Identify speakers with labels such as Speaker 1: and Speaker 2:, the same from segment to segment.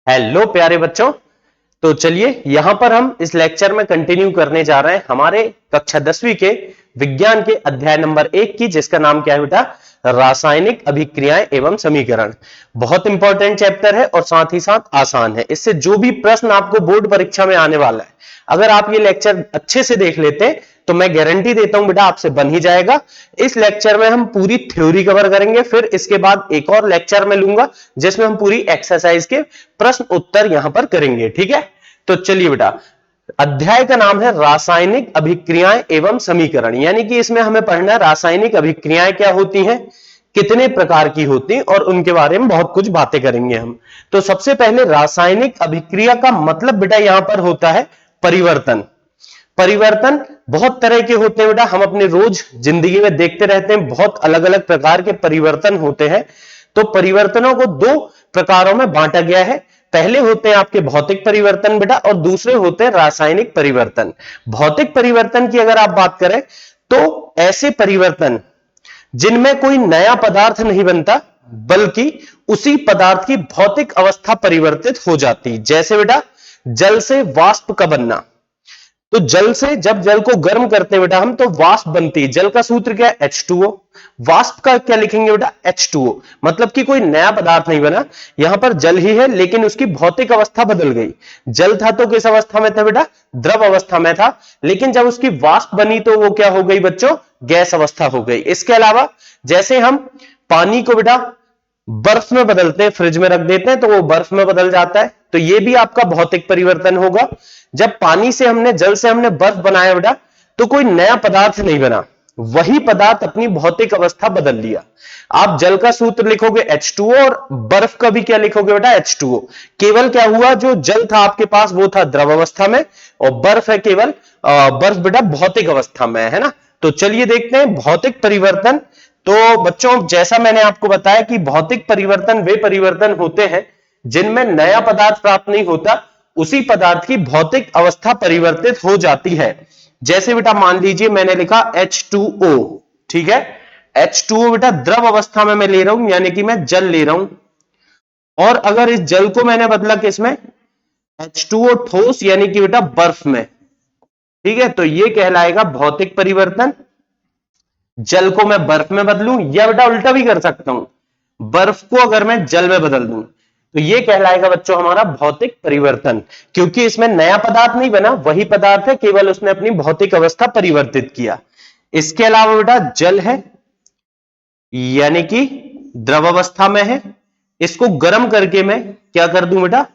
Speaker 1: Hello प्यारे बच्चों। तो चलिए यहां पर हम इस लेक्चर में कंटिन्यू करने जा रहे हैं हमारे कक्षा 10वीं के विज्ञान के अध्याय नंबर 1 की, जिसका नाम क्या है बेटा? रासायनिक अभिक्रियाएं एवं समीकरण। बहुत इंपॉर्टेंट चैप्टर है और साथ ही साथ आसान है। इससे जो भी प्रश्न आपको बोर्ड परीक्षा में आने वाला है, अगर आप ये लेक्चर अच्छे से देख लेते हैं तो मैं गारंटी देता हूं बेटा आपसे बन ही जाएगा। इस लेक्चर में हम पूरी थ्योरी कवर करेंगे, फिर इसके बाद एक और लेक्चर में लूंगा जिसमें हम पूरी एक्सरसाइज के प्रश्न उत्तर यहां पर करेंगे। ठीक है, तो चलिए बेटा, अध्याय का नाम है रासायनिक अभिक्रियाएं एवं समीकरण, यानी कि इसमें हमें पढ़ना है रासायनिक अभिक्रियाएं क्या होती हैं, कितने प्रकार की होती हैं और उनके बारे में बहुत कुछ बातें करेंगे हम। तो सबसे पहले रासायनिक अभिक्रिया का मतलब बेटा यहां पर होता है परिवर्तन। परिवर्तन बहुत तरह के होते हैं बेटा, हम अपने रोज जिंदगी में देखते रहते हैं, बहुत अलग अलग प्रकार के परिवर्तन होते हैं। तो परिवर्तनों को दो प्रकारों में बांटा गया है। पहले होते हैं आपके भौतिक परिवर्तन बेटा, और दूसरे होते हैं रासायनिक परिवर्तन। भौतिक परिवर्तन की अगर आप बात करें तो ऐसे परिवर्तन जिनमें कोई नया पदार्थ नहीं बनता, बल्कि उसी पदार्थ की भौतिक अवस्था परिवर्तित हो जाती। जैसे बेटा जल से वाष्प का बनना। तो जल से जब जल को गर्म करते हैं बेटा हम, तो वाष्प बनती है। जल का सूत्र क्या है? H2O। वाष्प का क्या लिखेंगे बेटा? H2O। मतलब कि कोई नया पदार्थ नहीं बना, यहां पर जल ही है लेकिन उसकी भौतिक अवस्था बदल गई। जल था तो किस अवस्था में था बेटा? द्रव अवस्था में था, लेकिन जब उसकी वाष्प बनी तो वो क्या हो गई बच्चों? गैस अवस्था हो गई। इसके अलावा जैसे हम पानी को बेटा बर्फ में बदलते हैं, फ्रिज में रख देते हैं तो वो बर्फ में बदल जाता है, तो ये भी आपका भौतिक परिवर्तन होगा। जब पानी से हमने जल से हमने बर्फ बनाया बेटा, तो कोई नया पदार्थ नहीं बना, वही पदार्थ अपनी भौतिक अवस्था बदल लिया। आप जल का सूत्र लिखोगे H2O और बर्फ का भी क्या लिखोगे बेटा? H2O। केवल क्या हुआ, जो जल था आपके पास वो था द्रव अवस्था में, और बर्फ है केवल बर्फ बेटा भौतिक अवस्था में है ना। तो चलिए देखते हैं भौतिक परिवर्तन। तो बच्चों जैसा मैंने आपको बताया कि भौतिक परिवर्तन वे परिवर्तन होते हैं जिनमें नया पदार्थ प्राप्त नहीं होता, उसी पदार्थ की भौतिक अवस्था परिवर्तित हो जाती है। जैसे बेटा मान लीजिए मैंने लिखा H2O, ठीक है। H2O बेटा द्रव अवस्था में मैं ले रहा हूं, यानी कि मैं जल ले रहा हूं, और अगर इस जल को मैंने बदला किसमें? H2O ठोस, यानी कि बेटा बर्फ में। ठीक है, तो ये कहलाएगा भौतिक परिवर्तन। जल को मैं बर्फ में बदलूं, या बेटा उल्टा भी कर सकता हूं, बर्फ को अगर मैं जल में बदल दूं तो ये कहलाएगा बच्चों हमारा भौतिक परिवर्तन, क्योंकि इसमें नया पदार्थ नहीं बना, वही पदार्थ है, केवल उसने अपनी भौतिक अवस्था परिवर्तित किया। इसके अलावा बेटा जल है, यानी कि द्रव अवस्था में है, इसको गर्म करके मैं क्या कर दूं बेटा?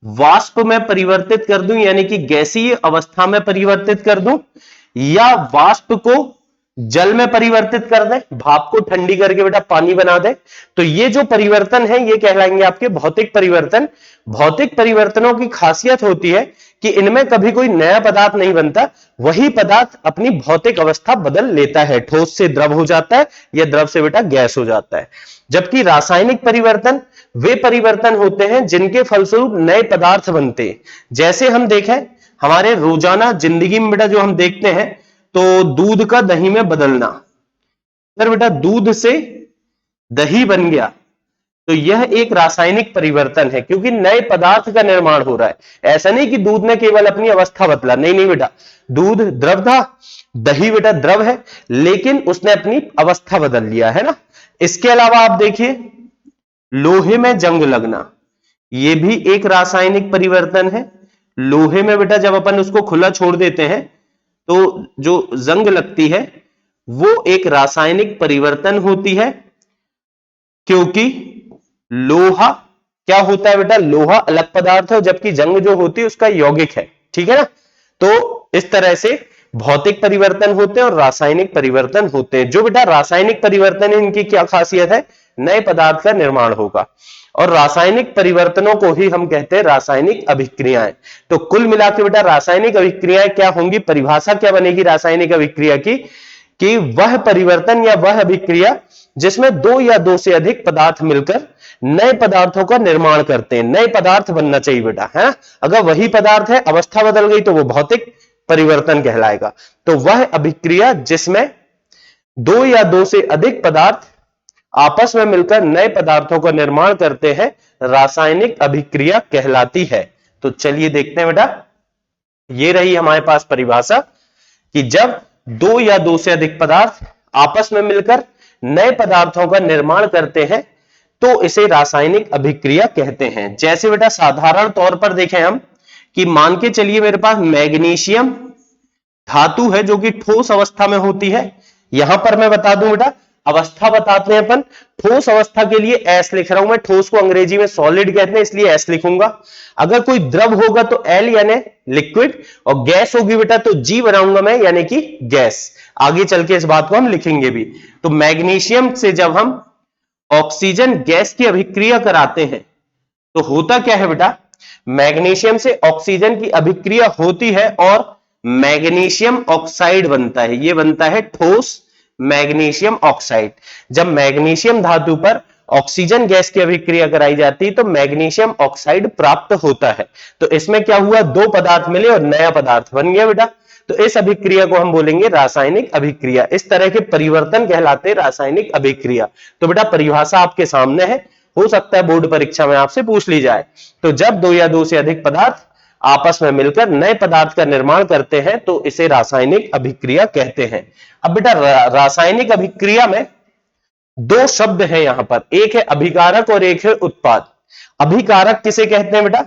Speaker 1: वाष्प में परिवर्तित कर दूं, यानी कि गैसीय अवस्था में परिवर्तित कर दूं, या वाष्प को जल में परिवर्तित कर दे, भाप को ठंडी करके बेटा पानी बना दे। तो ये जो परिवर्तन है ये कहलाएंगे आपके भौतिक परिवर्तन। भौतिक परिवर्तनों की खासियत होती है कि इनमें कभी कोई नया पदार्थ नहीं बनता, वही पदार्थ अपनी भौतिक अवस्था बदल लेता है, ठोस से द्रव हो जाता है या द्रव से बेटा गैस हो जाता है। जबकि रासायनिक परिवर्तन वे परिवर्तन होते हैं जिनके फलस्वरूप नए पदार्थ बनते हैं। जैसे हम देखें हमारे रोजाना जिंदगी में बेटा जो हम देखते हैं, तो दूध का दही में बदलना। अगर बेटा दूध से दही बन गया तो यह एक रासायनिक परिवर्तन है, क्योंकि नए पदार्थ का निर्माण हो रहा है। ऐसा नहीं कि दूध ने केवल अपनी अवस्था बदला, नहीं नहीं बेटा, दूध द्रव था, दही बेटा द्रव है, लेकिन उसने अपनी अवस्था बदल लिया है ना। इसके अलावा आप देखिए लोहे में जंग लगना, यह भी एक रासायनिक परिवर्तन है। लोहे में बेटा जब अपन उसको खुला छोड़ देते हैं तो जो जंग लगती है वो एक रासायनिक परिवर्तन होती है, क्योंकि लोहा क्या होता है बेटा? लोहा अलग पदार्थ है, जबकि जंग जो होती है उसका यौगिक है। ठीक है ना। तो इस तरह से भौतिक परिवर्तन होते हैं और रासायनिक परिवर्तन होते हैं। जो बेटा रासायनिक परिवर्तन है इनकी क्या खासियत है? नए पदार्थ का निर्माण होगा, और रासायनिक परिवर्तनों को ही हम कहते हैं रासायनिक अभिक्रियाएं। तो कुल मिलाकर बेटा रासायनिक अभिक्रियाएं क्या होंगी, परिभाषा क्या बनेगी रासायनिक अभिक्रिया की, कि वह परिवर्तन या वह अभिक्रिया जिसमें दो या दो से अधिक पदार्थ मिलकर नए पदार्थों का निर्माण करते हैं। नए पदार्थ बनना चाहिए बेटा, है। अगर वही पदार्थ है अवस्था बदल गई तो वो भौतिक परिवर्तन कहलाएगा। तो वह अभिक्रिया जिसमें दो या दो से अधिक पदार्थ आपस में मिलकर नए पदार्थों का निर्माण करते हैं, रासायनिक अभिक्रिया कहलाती है। तो चलिए देखते हैं बेटा, ये रही हमारे पास परिभाषा कि जब दो या दो से अधिक पदार्थ आपस में मिलकर नए पदार्थों का निर्माण करते हैं तो इसे रासायनिक अभिक्रिया कहते हैं। जैसे बेटा साधारण तौर पर देखें हम कि मान के चलिए मेरे पास मैग्नीशियम धातु है जो कि ठोस अवस्था में होती है। यहां पर मैं बता दूं बेटा, अवस्था बताते हैं अपन, ठोस अवस्था के लिए एस लिख रहा हूं मैं, ठोस को अंग्रेजी में सॉलिड कहते हैं इसलिए एस लिखूंगा। अगर कोई द्रव होगा तो एल यानी लिक्विड, और गैस होगी बेटा तो जी बनाऊंगा मैं यानी कि गैस। आगे चल के इस बात को हम लिखेंगे भी। तो मैग्नीशियम से जब हम ऑक्सीजन गैस की अभिक्रिया कराते हैं तो होता क्या है बेटा, मैग्नीशियम से ऑक्सीजन की अभिक्रिया होती है और मैग्नीशियम ऑक्साइड बनता है। यह बनता है ठोस मैग्नीशियम ऑक्साइड। जब मैग्नीशियम धातु पर ऑक्सीजन गैस की अभिक्रिया कराई जाती है तो मैग्नीशियम ऑक्साइड प्राप्त होता है। तो इसमें क्या हुआ, दो पदार्थ मिले और नया पदार्थ बन गया बेटा। तो इस अभिक्रिया को हम बोलेंगे रासायनिक अभिक्रिया। इस तरह के परिवर्तन कहलाते रासायनिक अभिक्रिया। तो बेटा परिभाषा आपके सामने है, हो सकता है बोर्ड परीक्षा में आपसे पूछ ली जाए। तो जब दो या दो से अधिक पदार्थ आपस में मिलकर नए पदार्थ का निर्माण करते हैं तो इसे रासायनिक अभिक्रिया कहते हैं। अब बेटा रासायनिक अभिक्रिया में दो शब्द हैं यहां पर, एक है अभिकारक और एक है उत्पाद। अभिकारक किसे कहते हैं बेटा,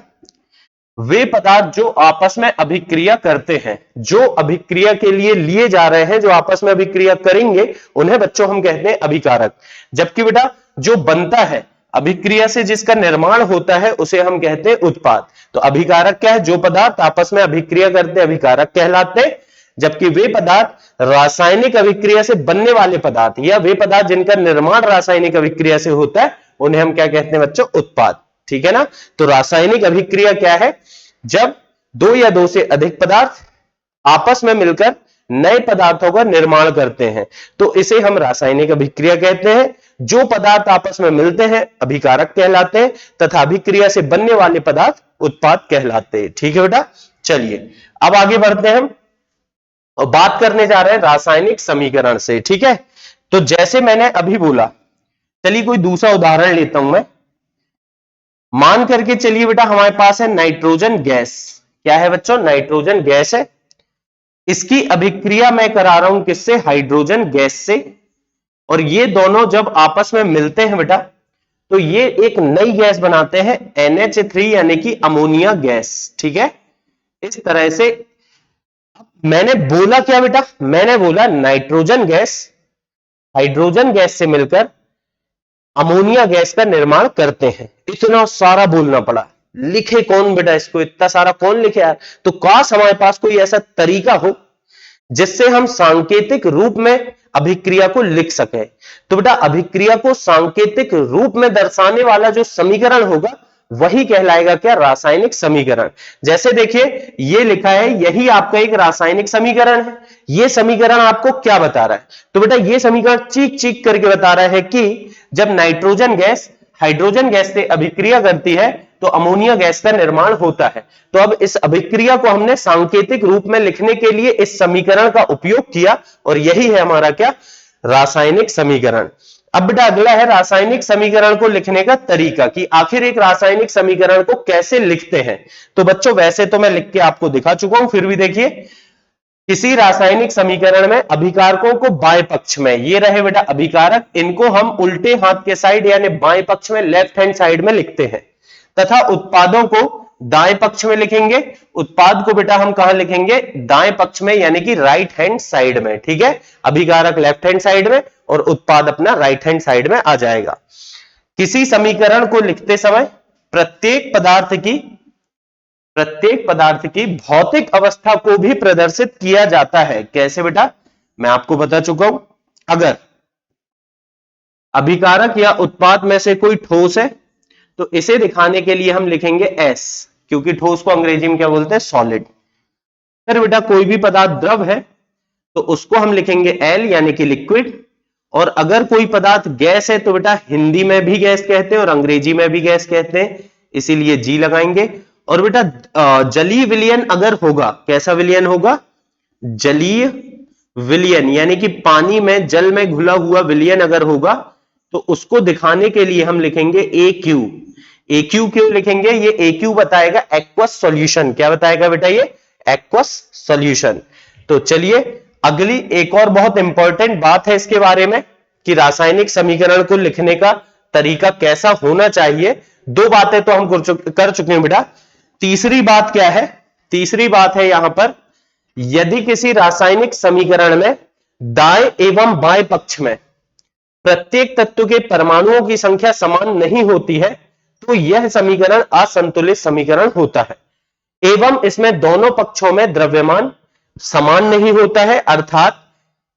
Speaker 1: वे पदार्थ जो आपस में अभिक्रिया करते हैं, जो अभिक्रिया के लिए लिए जा रहे हैं, जो आपस में अभिक्रिया करेंगे, उन्हें बच्चों हम कहते हैं अभिकारक। जबकि बेटा जो बनता है अभिक्रिया से, जिसका निर्माण होता है, उसे हम कहते हैं उत्पाद। तो अभिकारक क्या है, जो पदार्थ आपस में अभिक्रिया करते हैं अभिकारक कहलाते हैं, जबकि वे पदार्थ रासायनिक अभिक्रिया से बनने वाले पदार्थ या वे पदार्थ जिनका निर्माण रासायनिक अभिक्रिया से होता है उन्हें हम क्या कहते हैं बच्चों, उत्पाद। ठीक है ना। तो रासायनिक अभिक्रिया क्या है, जब दो या दो से अधिक पदार्थ आपस में मिलकर नए पदार्थों का निर्माण करते हैं तो इसे हम रासायनिक अभिक्रिया कहते हैं। जो पदार्थ आपस में मिलते हैं अभिकारक कहलाते हैं तथा अभिक्रिया से बनने वाले पदार्थ उत्पाद कहलाते हैं। ठीक है बेटा। चलिए अब आगे बढ़ते हैं हम और बात करने जा रहे हैं रासायनिक समीकरण से। ठीक है। तो जैसे मैंने अभी बोला, चलिए कोई दूसरा उदाहरण लेता हूं मैं। मान करके चलिए बेटा हमारे पास है नाइट्रोजन गैस। क्या है बच्चों, नाइट्रोजन गैस है। इसकी अभिक्रिया मैं करा रहा हूं किससे, हाइड्रोजन गैस से। और ये दोनों जब आपस में मिलते हैं बेटा तो ये एक नई गैस बनाते हैं NH3 यानी कि अमोनिया गैस। ठीक है। इस तरह से मैंने बोला क्या बेटा, मैंने बोला नाइट्रोजन गैस हाइड्रोजन गैस से मिलकर अमोनिया गैस का निर्माण करते हैं। इतना सारा बोलना पड़ा, लिखे कौन बेटा इसको, इतना सारा कौन लिखे यार। तो काश हमारे पास कोई ऐसा तरीका हो जिससे हम सांकेतिक रूप में अभिक्रिया को लिख सकें। तो बेटा अभिक्रिया को सांकेतिक रूप में दर्शाने वाला जो समीकरण होगा वही कहलाएगा क्या, रासायनिक समीकरण। जैसे देखिए ये लिखा है, यही आपका एक रासायनिक समीकरण है। ये समीकरण आपको क्या बता रहा है, तो बेटा ये समीकरण चीख चीख करके बता रहा है कि जब नाइट्रोजन गैस हाइड्रोजन गैस से अभिक्रिया करती है तो अमोनिया गैस का निर्माण होता है। तो अब इस अभिक्रिया को हमने सांकेतिक रूप में लिखने के लिए इस समीकरण का उपयोग किया और यही है हमारा क्या, रासायनिक समीकरण। अब बेटा अगला है रासायनिक समीकरण को लिखने का तरीका कि आखिर एक रासायनिक समीकरण को कैसे लिखते हैं। तो बच्चों वैसे तो मैं लिख के आपको दिखा चुका हूं, फिर भी देखिए किसी रासायनिक समीकरण में अभिकारकों को बाएं पक्ष में, ये रहे बेटा अभिकारक, इनको हम उल्टे हाथ के साइड यानी बाएं पक्ष में लेफ्ट हैंड साइड में लिखते हैं, तथा उत्पादों को दाएं पक्ष में लिखेंगे। उत्पाद को बेटा हम कहां लिखेंगे, दाएं पक्ष में यानी कि राइट हैंड साइड में। ठीक है। अभिकारक लेफ्ट हैंड साइड में और उत्पाद अपना राइट हैंड साइड में आ जाएगा। किसी समीकरण को लिखते समय प्रत्येक पदार्थ की भौतिक अवस्था को भी प्रदर्शित किया जाता है। कैसे बेटा, मैं आपको बता चुका हूं। अगर अभिकारक या उत्पाद में से कोई ठोस है तो इसे दिखाने के लिए हम लिखेंगे S, क्योंकि ठोस को अंग्रेजी में क्या बोलते हैं, सॉलिड। फिर बेटा कोई भी पदार्थ द्रव है तो उसको हम लिखेंगे L यानी कि लिक्विड। और अगर कोई पदार्थ गैस है तो बेटा हिंदी में भी गैस कहते हैं और अंग्रेजी में भी गैस कहते हैं, इसीलिए G लगाएंगे। और बेटा जलीय विलयन अगर होगा, कैसा विलयन होगा, जलीय विलयन यानी कि पानी में जल में घुला हुआ विलयन अगर होगा तो उसको दिखाने के लिए हम लिखेंगे ए क्यू। ए क्यू क्यों लिखेंगे? ये ए क्यू बताएगा एक्वस सॉल्यूशन। क्या बताएगा बेटा? ये एक्वस सॉल्यूशन। तो चलिए अगली एक और बहुत इंपॉर्टेंट बात है इसके बारे में कि रासायनिक समीकरण को लिखने का तरीका कैसा होना चाहिए। दो बातें तो हम कर चुके हैं बेटा। तीसरी बात क्या है? तीसरी बात है यहां पर, यदि किसी रासायनिक समीकरण में दाएं एवं बाएं पक्ष में प्रत्येक तत्व के परमाणुओं की संख्या समान नहीं होती है तो यह समीकरण असंतुलित समीकरण होता है। एवं इसमें दोनों पक्षों में द्रव्यमान समान नहीं होता है, अर्थात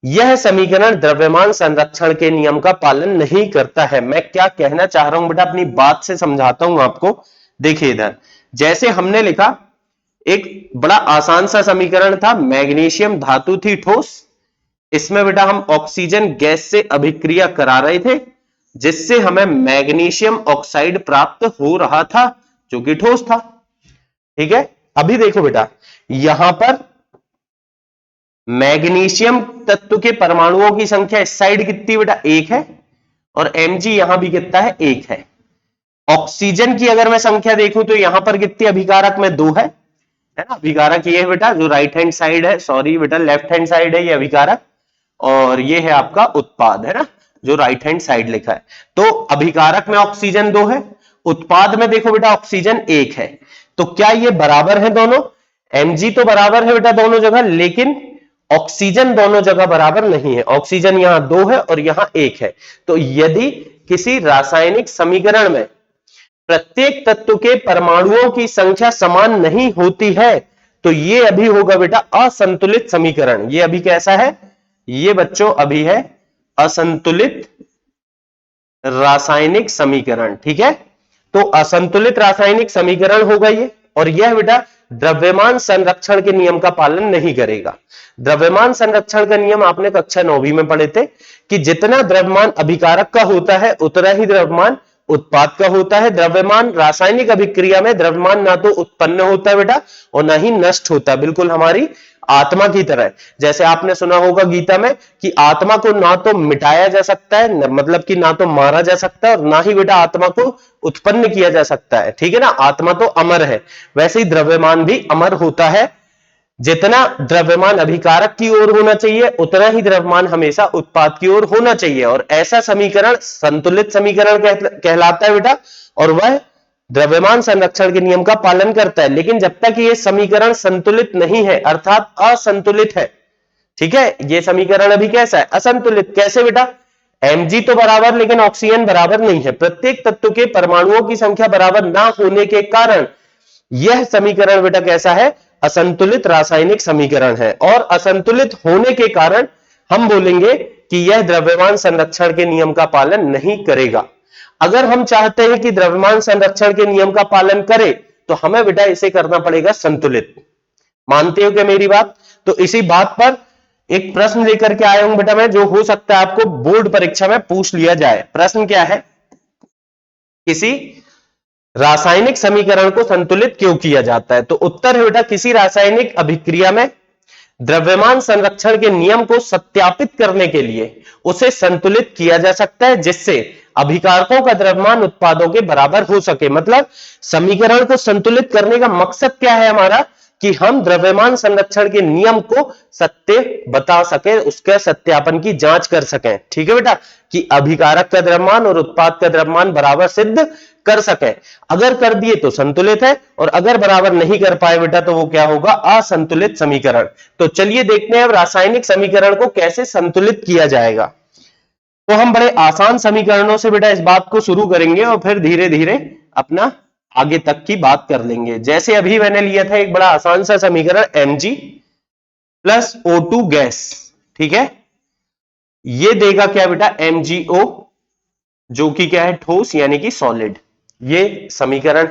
Speaker 1: यह समीकरण द्रव्यमान संरक्षण के नियम का पालन नहीं करता है। मैं क्या कहना चाह रहा हूं बेटा, अपनी बात से समझाता हूं आपको। देखिए इधर जैसे हमने लिखा, एक बड़ा आसान सा समीकरण था, मैग्नीशियम धातु थी ठोस, इसमें बेटा हम ऑक्सीजन गैस से अभिक्रिया करा रहे थे जिससे हमें मैग्नीशियम ऑक्साइड प्राप्त हो रहा था जो कि ठोस था। ठीक है, अभी देखो बेटा यहां पर मैग्नीशियम तत्व के परमाणुओं की संख्या इस साइड कितनी बेटा? 1 है, और Mg यहां भी कितना है? 1 है। ऑक्सीजन की अगर मैं संख्या देखूं तो यहां पर कितनी अभिकारक में 2 है ना? अभिकारक ये है बेटा जो राइट हैंड साइड है, सॉरी बेटा लेफ्ट हैंड साइड है ये अभिकारक, और ये है आपका उत्पाद, है ना, जो राइट हैंड साइड लिखा है। तो अभिकारक में ऑक्सीजन 2 है, उत्पाद में देखो बेटा ऑक्सीजन 1 है। तो क्या ये बराबर है दोनों? Mg तो बराबर है बेटा दोनों जगह, लेकिन ऑक्सीजन दोनों जगह बराबर नहीं है। ऑक्सीजन यहां 2 है और यहां 1 है। तो यदि किसी रासायनिक समीकरण में प्रत्येक तत्व के परमाणुओं की संख्या समान नहीं होती है तो ये अभी होगा बेटा असंतुलित समीकरण। ये अभी कैसा है? ये बच्चों अभी है असंतुलित रासायनिक समीकरण। ठीक है, तो असंतुलित रासायनिक समीकरण होगा ये, और यह बेटा द्रव्यमान संरक्षण के नियम का पालन नहीं करेगा। द्रव्यमान संरक्षण का नियम आपने कक्षा 9वीं में पढ़े थे कि जितना द्रव्यमान अभिकारक का होता है उतना ही द्रव्यमान उत्पाद का होता है। द्रव्यमान रासायनिक अभिक्रिया में द्रव्यमान ना तो उत्पन्न होता है बेटा और ना ही नष्ट होता है, बिल्कुल हमारी आत्मा की तरह। जैसे आपने सुना होगा गीता में कि आत्मा को ना तो मिटाया जा सकता है, मतलब कि ना तो मारा जा सकता है, और ना ही बेटा आत्मा को उत्पन्न किया जा सकता है। ठीक है ना, आत्मा तो अमर है, वैसे ही द्रव्यमान भी अमर होता है। जितना द्रव्यमान अभिकारक की ओर होना चाहिए उतना ही द्रव्यमान हमेशा उत्पाद की ओर होना चाहिए, और ऐसा समीकरण संतुलित समीकरण कहलाता है बेटा, और वह द्रव्यमान संरक्षण के नियम का पालन करता है। लेकिन जब तक ये समीकरण संतुलित नहीं है, अर्थात असंतुलित है, ठीक है, ये समीकरण अभी कैसा है? असंतुलित। कैसे बेटा? Mg तो बराबर लेकिन ऑक्सीजन बराबर नहीं है। प्रत्येक तत्व के परमाणुओं की संख्या बराबर ना होने के कारण यह समीकरण बेटा कैसा है? असंतुलित रासायनिक समीकरण है, और असंतुलित होने के कारण हम बोलेंगे कि यह द्रव्यमान संरक्षण के नियम का पालन नहीं करेगा। अगर हम चाहते हैं कि द्रव्यमान संरक्षण के नियम का पालन करे तो हमें बेटा इसे करना पड़ेगा संतुलित। मानते हो क्या मेरी बात? तो इसी बात पर एक प्रश्न लेकर के आया हूं बेटा मैं, जो हो सकता है आपको बोर्ड परीक्षा में पूछ लिया जाए। प्रश्न क्या है? किसी रासायनिक समीकरण को संतुलित क्यों किया जाता है? तो उत्तर है बेटा किसी रासायनिक अभिक्रिया में द्रव्यमान संरक्षण के नियम को सत्यापित करने के लिए उसे संतुलित किया जा सकता है जिससे अभिकारकों का द्रव्यमान उत्पादों के बराबर हो सके। मतलब समीकरण को संतुलित करने का मकसद क्या है हमारा? कि हम द्रव्यमान संरक्षण के नियम को सत्य बता सके, उसके सत्यापन की जांच कर सकें। ठीक है बेटा, कि अभिकारक का द्रव्यमान और उत्पाद का द्रव्यमान बराबर सिद्ध कर सके। अगर कर दिए तो संतुलित है, और अगर बराबर नहीं कर पाए बेटा तो वो क्या होगा? असंतुलित समीकरण। तो चलिए देखते हैं अब रासायनिक समीकरण को कैसे संतुलित किया जाएगा। तो हम बड़े आसान समीकरणों से बेटा इस बात को शुरू करेंगे और फिर धीरे धीरे अपना आगे तक की बात कर लेंगे। जैसे अभी मैंने लिया था एक बड़ा आसान सा समीकरण Mg प्लस O2 गैस। ठीक है, ये देगा क्या बेटा? MgO, जो कि क्या है? ठोस यानी कि सॉलिड। ये समीकरण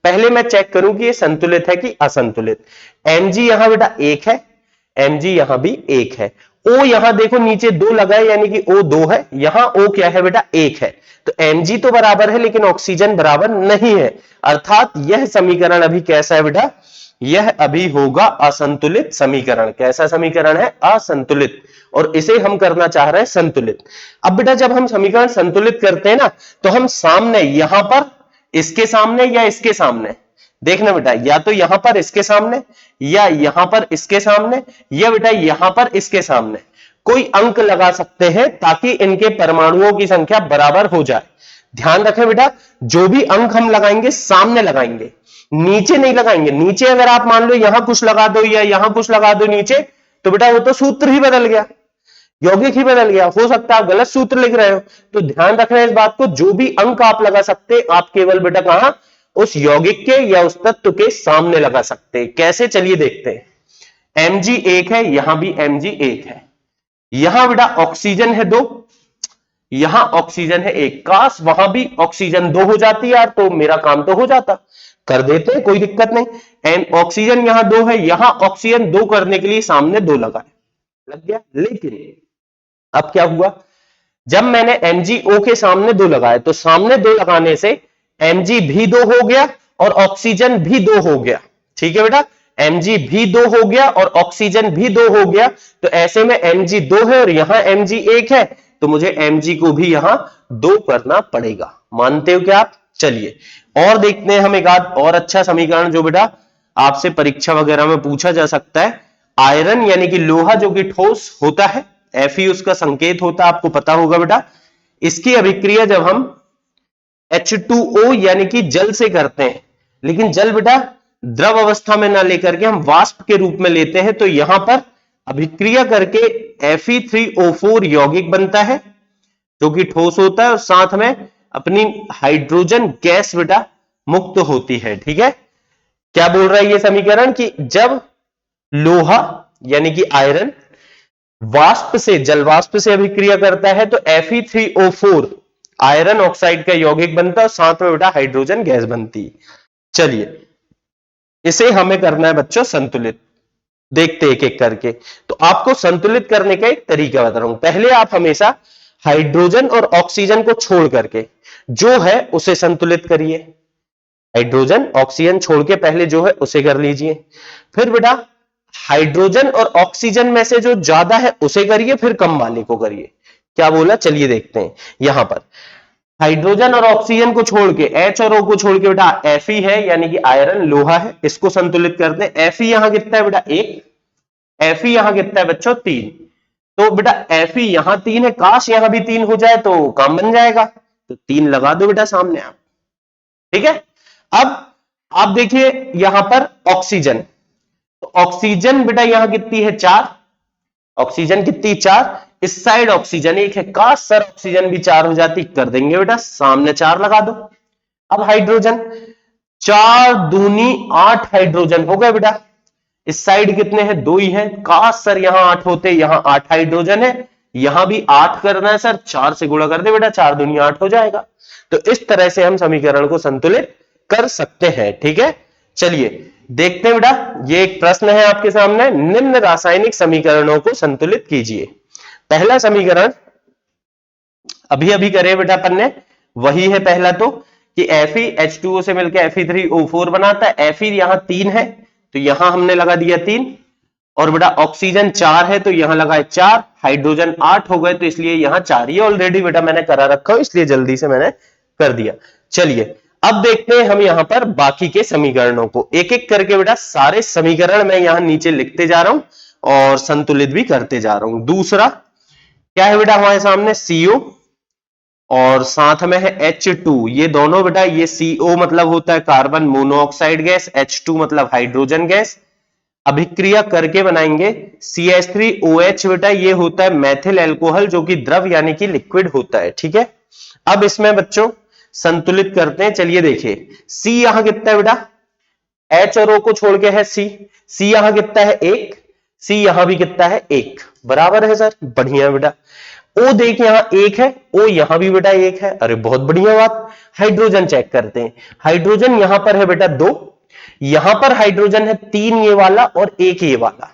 Speaker 1: पहले मैं चेक करूं कि ये संतुलित है कि असंतुलित। Mg यहां बेटा 1 है, Mg यहां भी 1 है, O यहां देखो नीचे 2 लगा है यानी कि O 2 है, यहां O क्या है बेटा? 1 है। तो Mg तो बराबर है लेकिन ऑक्सीजन बराबर नहीं है, अर्थात यह समीकरण अभी कैसा है बेटा? यह अभी होगा असंतुलित समीकरण। कैसा समीकरण है? असंतुलित। और इसे हम करना चाह रहे हैं संतुलित। अब बेटा जब हम समीकरण संतुलित करते हैं ना, तो हम सामने यहां पर इसके सामने या इसके सामने, देखना बेटा, या तो यहां पर इसके सामने या यहां पर इसके सामने या बेटा यहां पर इसके सामने कोई अंक लगा सकते हैं ताकि इनके परमाणुओं की संख्या बराबर हो जाए। ध्यान रखें बेटा, जो भी अंक हम लगाएंगे सामने लगाएंगे, नीचे नहीं लगाएंगे। नीचे अगर आप मान लो यहां कुछ लगा दो या यहां कुछ लगा दो नीचे, तो बेटा वो तो सूत्र ही बदल गया, यौगिक ही बदल गया। हो सकता है आप गलत सूत्र लिख रहे हो, तो ध्यान रखना इस बात को, जो भी अंक आप लगा सकते आप केवल बेटा कहां? उस यौगिक के या उस तत्व के सामने लगा सकते हैं। कैसे? चलिए देखते हैं। Mg1 है, यहां भी Mg1 है, यहां बेटा ऑक्सीजन है 2, यहां ऑक्सीजन है 1। काश वहां भी ऑक्सीजन 2 हो जाती यार, तो मेरा काम तो हो जाता। कर देते, कोई दिक्कत नहीं। ऑक्सीजन यहां 2 है, यहां ऑक्सीजन 2 करने के लिए सामने 2 लगाए, लग गया। लेकिन अब क्या हुआ, जब मैंने MgO के सामने 2 लगाए, तो सामने 2 लगाने से Mg भी 2 हो गया और ऑक्सीजन भी 2 हो गया। ठीक है बेटा, Mg भी 2 हो गया और ऑक्सीजन भी 2 हो गया। तो ऐसे में Mg 2 है और यहां Mg 1 है, तो मुझे Mg को भी यहां 2 करना पड़ेगा। मानते हो क्या आप? चलिए और देखते हैं हम एक आध और अच्छा समीकरण जो बेटा आपसे परीक्षा वगैरह में पूछा जा सकता है। आयरन यानी कि लोहा जो कि ठोस होता है, Fe उसका संकेत होता है, आपको पता होगा बेटा। इसकी अभिक्रिया जब हम H2O यानी कि जल से करते हैं, लेकिन जल बेटा द्रव अवस्था में ना लेकर के हम वाष्प के रूप में लेते हैं, तो यहां पर अभिक्रिया करके Fe3O4 यौगिक बनता है जो कि ठोस होता है और साथ में अपनी हाइड्रोजन गैस बेटा मुक्त होती है। ठीक है, क्या बोल रहा है ये समीकरण कि जब लोहा यानी कि आयरन वाष्प से, जल वाष्प से अभिक्रिया करता है तो Fe3O4 आयरन ऑक्साइड का यौगिक बनता है और साथ में बेटा हाइड्रोजन गैस बनती। चलिए इसे हमें करना है बच्चों संतुलित। देखते एक एक करके। तो आपको संतुलित करने का एक तरीका बता रहा हूं। पहले आप हमेशा हाइड्रोजन और ऑक्सीजन को छोड़ करके जो है उसे संतुलित करिए। हाइड्रोजन ऑक्सीजन छोड़ के पहले जो है उसे कर लीजिए। फिर बेटा हाइड्रोजन और ऑक्सीजन में से जो ज्यादा है उसे करिए, फिर कम वाले को करिए। क्या बोला? चलिए देखते हैं। यहां पर हाइड्रोजन और ऑक्सीजन को छोड़ के, H और O को छोड़ के बेटा Fe है यानी कि आयरन लोहा है, इसको संतुलित करते हैं। Fe यहां कितना है बेटा? 1। Fe यहां कितना है बच्चों? 3। तो बेटा Fe यहां 3 है, काश यहां भी 3 हो जाए तो काम बन जाएगा। तो 3 लगा दो बेटा सामने आप। ठीक है, अब आप देखिए यहां पर ऑक्सीजन, तो ऑक्सीजन बेटा यहां कितनी है? 4। ऑक्सीजन कितनी? 4। इस साइड ऑक्सीजन 1 है, काश सर ऑक्सीजन भी 4 हो जाती। कर देंगे बेटा, सामने 4 लगा दो। अब हाइड्रोजन, 4 दूनी 8 हाइड्रोजन हो गए बेटा। इस साइड कितने हैं? 2 ही हैं, काश सर यहां 8 होते। यहां 8 हाइड्रोजन है, यहां भी 8 करना है सर, 4 से गुणा कर दे बेटा, 4 दूनी 8 हो जाएगा। तो इस तरह से हम समीकरण को संतुलित कर सकते हैं। ठीक है, चलिए देखते हैं बेटा। ये एक प्रश्न है आपके सामने, निम्न रासायनिक समीकरणों को संतुलित कीजिए। पहला समीकरण अभी अभी करे बेटा अपन ने, वही है पहला तो, कि Fe H2O से मिलकर Fe3O4 बनाता है। Fe यहां 3 है तो यहां हमने लगा दिया 3, और बेटा ऑक्सीजन 4 है तो यहां लगाए 4, हाइड्रोजन 8 हो गए तो इसलिए यहां 4। ये ऑलरेडी बेटा मैंने करा रखा हूं, इसलिए जल्दी से मैंने कर दिया। चलिए अब देखते हैं हम यहां पर बाकी के समीकरणों को एक एक करके। बेटा सारे समीकरण मैं यहां नीचे लिखते जा रहा हूं और संतुलित भी करते जा रहा हूं। दूसरा क्या है बेटा हमारे सामने? CO और साथ में है H2। ये दोनों बेटा, ये CO मतलब होता है कार्बन मोनोऑक्साइड गैस, H2 मतलब हाइड्रोजन गैस। अभिक्रिया करके बनाएंगे CH3OH बेटा, ये होता है मैथिल एल्कोहल जो कि द्रव यानी कि लिक्विड होता है। ठीक है, अब इसमें बच्चों संतुलित करते हैं। चलिए देखिए, C यहां कितना है बेटा? H और O को छोड़ के है C यहां कितना है? 1। C यहां भी कितना है? 1। बराबर है सर, बढ़िया बेटा। O देख यहां 1 है, O यहां भी बेटा 1 है। अरे बहुत बढ़िया बात। हाइड्रोजन चेक करते हैं। हाइड्रोजन यहां पर है बेटा 2, यहां पर हाइड्रोजन है 3 ये वाला और 1 ये वाला।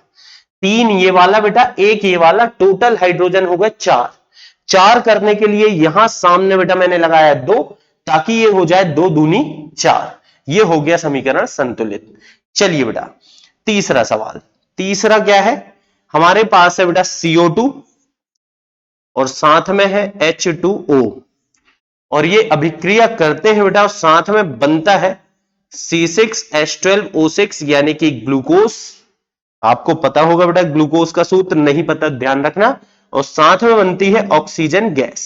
Speaker 1: 3 ये वाला बेटा, 1 ये वाला, टोटल हाइड्रोजन हो गए 4। 4 करने के लिए यहां सामने बेटा मैंने लगाया 2, ताकि ये हो जाए 2 दूनी 4। ये हो गया समीकरण संतुलित। चलिए बेटा तीसरा सवाल। तीसरा क्या है, हमारे पास है बेटा CO2 और साथ में है H2O, और ये अभिक्रिया करते हैं बेटा और साथ में बनता है C6H12O6 यानी कि ग्लूकोज। आपको पता होगा बेटा ग्लूकोज का सूत्र, नहीं पता ध्यान रखना। और साथ में बनती है ऑक्सीजन गैस।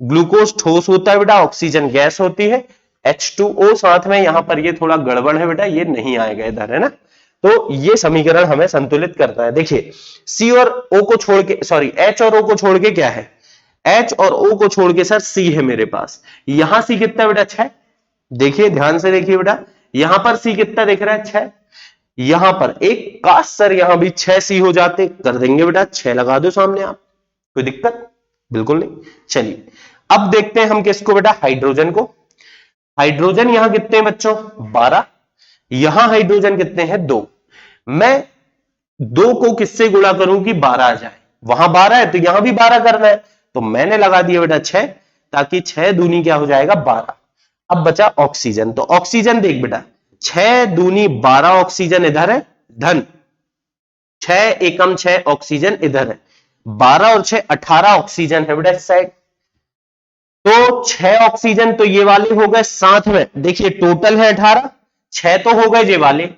Speaker 1: ग्लूकोज ठोस होता है बेटा, ऑक्सीजन गैस होती है, H2O साथ में। यहां पर ये थोड़ा गड़बड़ है बेटा, ये नहीं आएगा इधर, है ना। तो ये समीकरण हमें संतुलित करता है। देखिए C और O को छोड़ के, सॉरी H और O को छोड़ के क्या है, H और O को छोड़ के सर C है मेरे पास। यहां C कितना बेटा 6, देखिए ध्यान से देखिए बेटा, यहां पर C कितना दिख रहा है 6, यहां पर एक काश सर यहां भी 6C हो जाते, कर देंगे बेटा, 6 लगा दो सामने आप, कोई दिक्कत बिल्कुल नहीं। चलिए अब देखते हैं हम किसको बेटा, हाइड्रोजन को। हाइड्रोजन यहां कितने हैं बच्चों 12, यहां हाइड्रोजन कितने हैं 2। मैं 2 को किससे गुणा करूं कि 12 आ जाए, वहां 12 है तो यहां भी 12 करना है, तो मैंने लगा दिया बेटा 6, ताकि 6 दूनी क्या हो जाएगा 12। अब बचा ऑक्सीजन, तो ऑक्सीजन देख बेटा 6 दूनी 12 ऑक्सीजन इधर है धन, 6 एकम 6 ऑक्सीजन इधर है, 12 और 6 18 ऑक्सीजन है बेटा इस साइड। तो 6 ऑक्सीजन तो ये वाले हो गए, साथ में देखिए टोटल है 18, 6 तो हो गए ये वाले,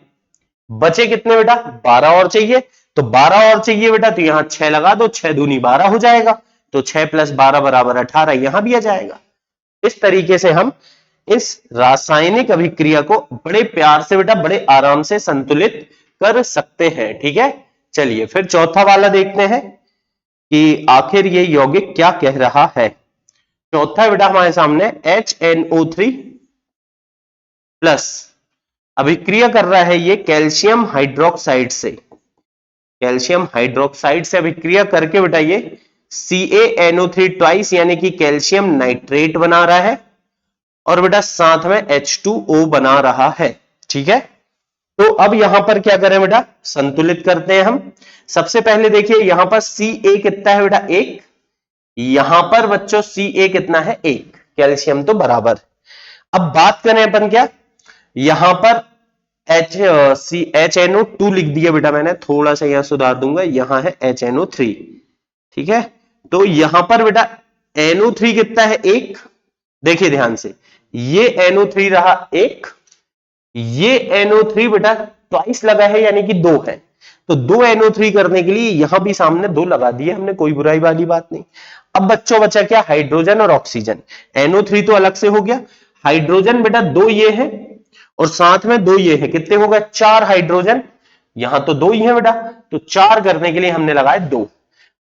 Speaker 1: बचे कितने बेटा 12 और चाहिए, तो 12 और चाहिए बेटा, तो यहां 6 लगा दो, 6 दूनी 12 हो जाएगा, तो 6 + 12 = 18, यहां भी आ जाएगा। इस तरीके से हम इस रासायनिक अभिक्रिया को बड़े प्यार से बेटा, बड़े आराम से संतुलित कर सकते हैं, ठीक है। चलिए फिर चौथा वाला देखते हैं कि आखिर ये यौगिक क्या कह रहा है। चौथा बेटा हमारे सामने HNO3 प्लस अभिक्रिया कर रहा है ये कैल्शियम हाइड्रोक्साइड से, कैल्शियम हाइड्रोक्साइड से अभिक्रिया करके बेटा ये CaNO3 ट्वाइस यानी कि कैल्शियम नाइट्रेट बना रहा है, और बेटा साथ में H2O बना रहा है, ठीक है। तो अब यहां पर क्या करें बेटा, संतुलित करते हैं हम। सबसे पहले देखिए यहां पर Ca कितना है बेटा 1, यहां पर बच्चों Ca कितना है 1, कैल्शियम तो बराबर। अब बात करें अपन क्या, यहां पर HNO2 लिख दिया बेटा मैंने, थोड़ा सा यहां सुधार दूंगा, यहां है HNO3, ठीक है। तो यहां पर बेटा NO3 कितना है 1, देखिए ध्यान से, ये NO3 रहा 1, ये NO3 बेटा ट्वाइस लगा है यानी कि 2 है, तो 2 NO3 करने के लिए यहां भी सामने 2 लगा दिए हमने, कोई बुराई वाली बात नहीं। अब बच्चों बचा क्या, हाइड्रोजन और ऑक्सीजन। NO3 तो अलग से हो गया, हाइड्रोजन बेटा 2 ये है और साथ में 2 ये है, कितने हो गए 4 हाइड्रोजन, यहां तो 2 ही है बेटा, तो 4 करने के लिए हमने लगाए 2।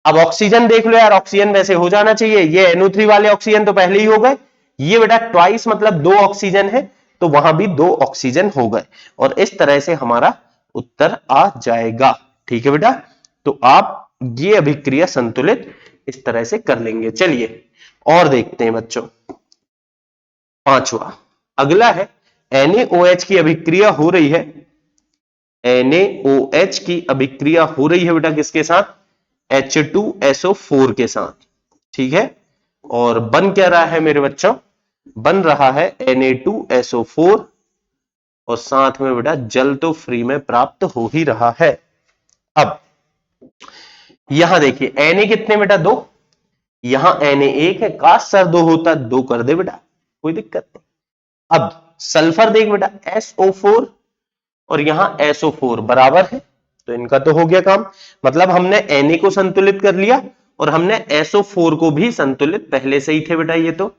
Speaker 1: अब ऑक्सीजन देख लो यार, ऑक्सीजन वैसे हो जाना चाहिए, ये NO3 वाले ऑक्सीजन तो पहले ही हो गए, ये बेटा ट्वाइस मतलब 2 ऑक्सीजन है, तो वहां भी 2 ऑक्सीजन हो गए, और इस तरह से हमारा उत्तर आ जाएगा, ठीक है बेटा। तो आप ये अभिक्रिया संतुलित इस तरह से कर लेंगे। चलिए और देखते हैं बच्चों, पांचवा अगला है NaOH की अभिक्रिया हो रही है, NaOH की अभिक्रिया हो रही है बेटा किसके साथ, H2SO4 के साथ, ठीक है। और बन क्या रहा है मेरे बच्चों, बन रहा है Na2SO4, और साथ में बेटा जल तो फ्री में प्राप्त हो ही रहा है। अब यहां देखिए Na कितने बेटा 2, यहां Na 1 है, काश सर 2 होता 2 कर दे बेटा, कोई दिक्कत नहीं। अब सल्फर देख बेटा SO4 और यहां SO4 बराबर है, तो इनका तो हो गया काम, मतलब हमने Na को संतुलित कर लिया और हमने SO4 को भी संतुलित पहले से ही थे बेटा ये तो।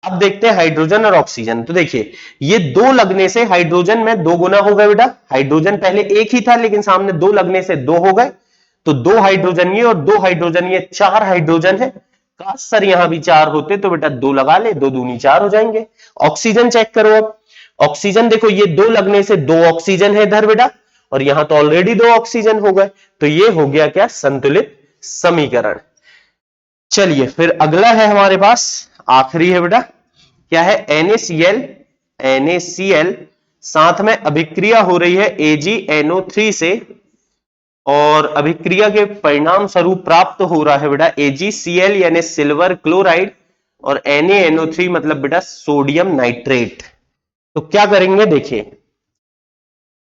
Speaker 1: अब देखते हैं हाइड्रोजन और ऑक्सीजन, तो देखिए ये 2 लगने से हाइड्रोजन में 2 गुना हो गए बेटा, हाइड्रोजन पहले 1 ही था लेकिन सामने 2 लगने से 2 हो गए, तो 2 हाइड्रोजन ये और 2 हाइड्रोजन ये, 4 हाइड्रोजन है। काश सर यहां भी 4 होते तो बेटा 2 लगा ले, 2 दूनी 4 हो जाएंगे। ऑक्सीजन चेक करो, अब ऑक्सीजन देखो ये 2 लगने से 2 ऑक्सीजन है इधर बेटा, और यहां तो ऑलरेडी 2 ऑक्सीजन हो गए, तो ये हो गया क्या संतुलित समीकरण। चलिए फिर अगला है हमारे पास, आखिरी है बेटा, क्या है NaCl साथ में अभिक्रिया हो रही है AgNO3 से, और अभिक्रिया के परिणाम स्वरूप प्राप्त हो रहा है बेटा AgCl यानी सिल्वर क्लोराइड, और NaNO3 मतलब बेटा सोडियम नाइट्रेट, तो क्या करेंगे देखिए,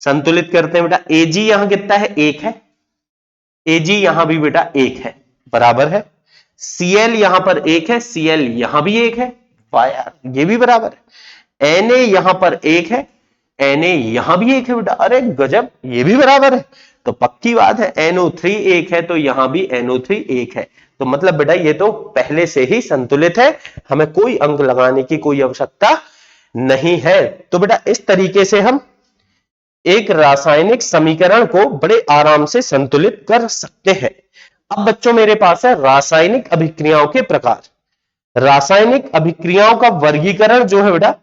Speaker 1: संतुलित करते हैं बेटा। Ag यहां कितना है, 1 है। Ag यहां भी बेटा 1 है, बराबर है। Cl यहां पर 1 है, Cl यहां भी 1 है। वाह यार, ये भी बराबर है। Na यहां पर 1 है, Na यहां भी 1 है बेटा। अरे गजब, ये भी बराबर है। तो पक्की बात है, NO3 1 है तो यहां भी NO3 1 है। तो मतलब बेटा ये तो पहले से ही संतुलित है, हमें कोई अंक लगाने की कोई आवश्यकता नहीं है। तो बेटा इस तरीके से हम एक रासायनिक समीकरण को बड़े आराम से संतुलित कर सकते हैं। अब बच्चों मेरे पास है रासायनिक अभिक्रियाओं के प्रकार। रासायनिक अभिक्रियाओं का वर्गीकरण जो है बेटा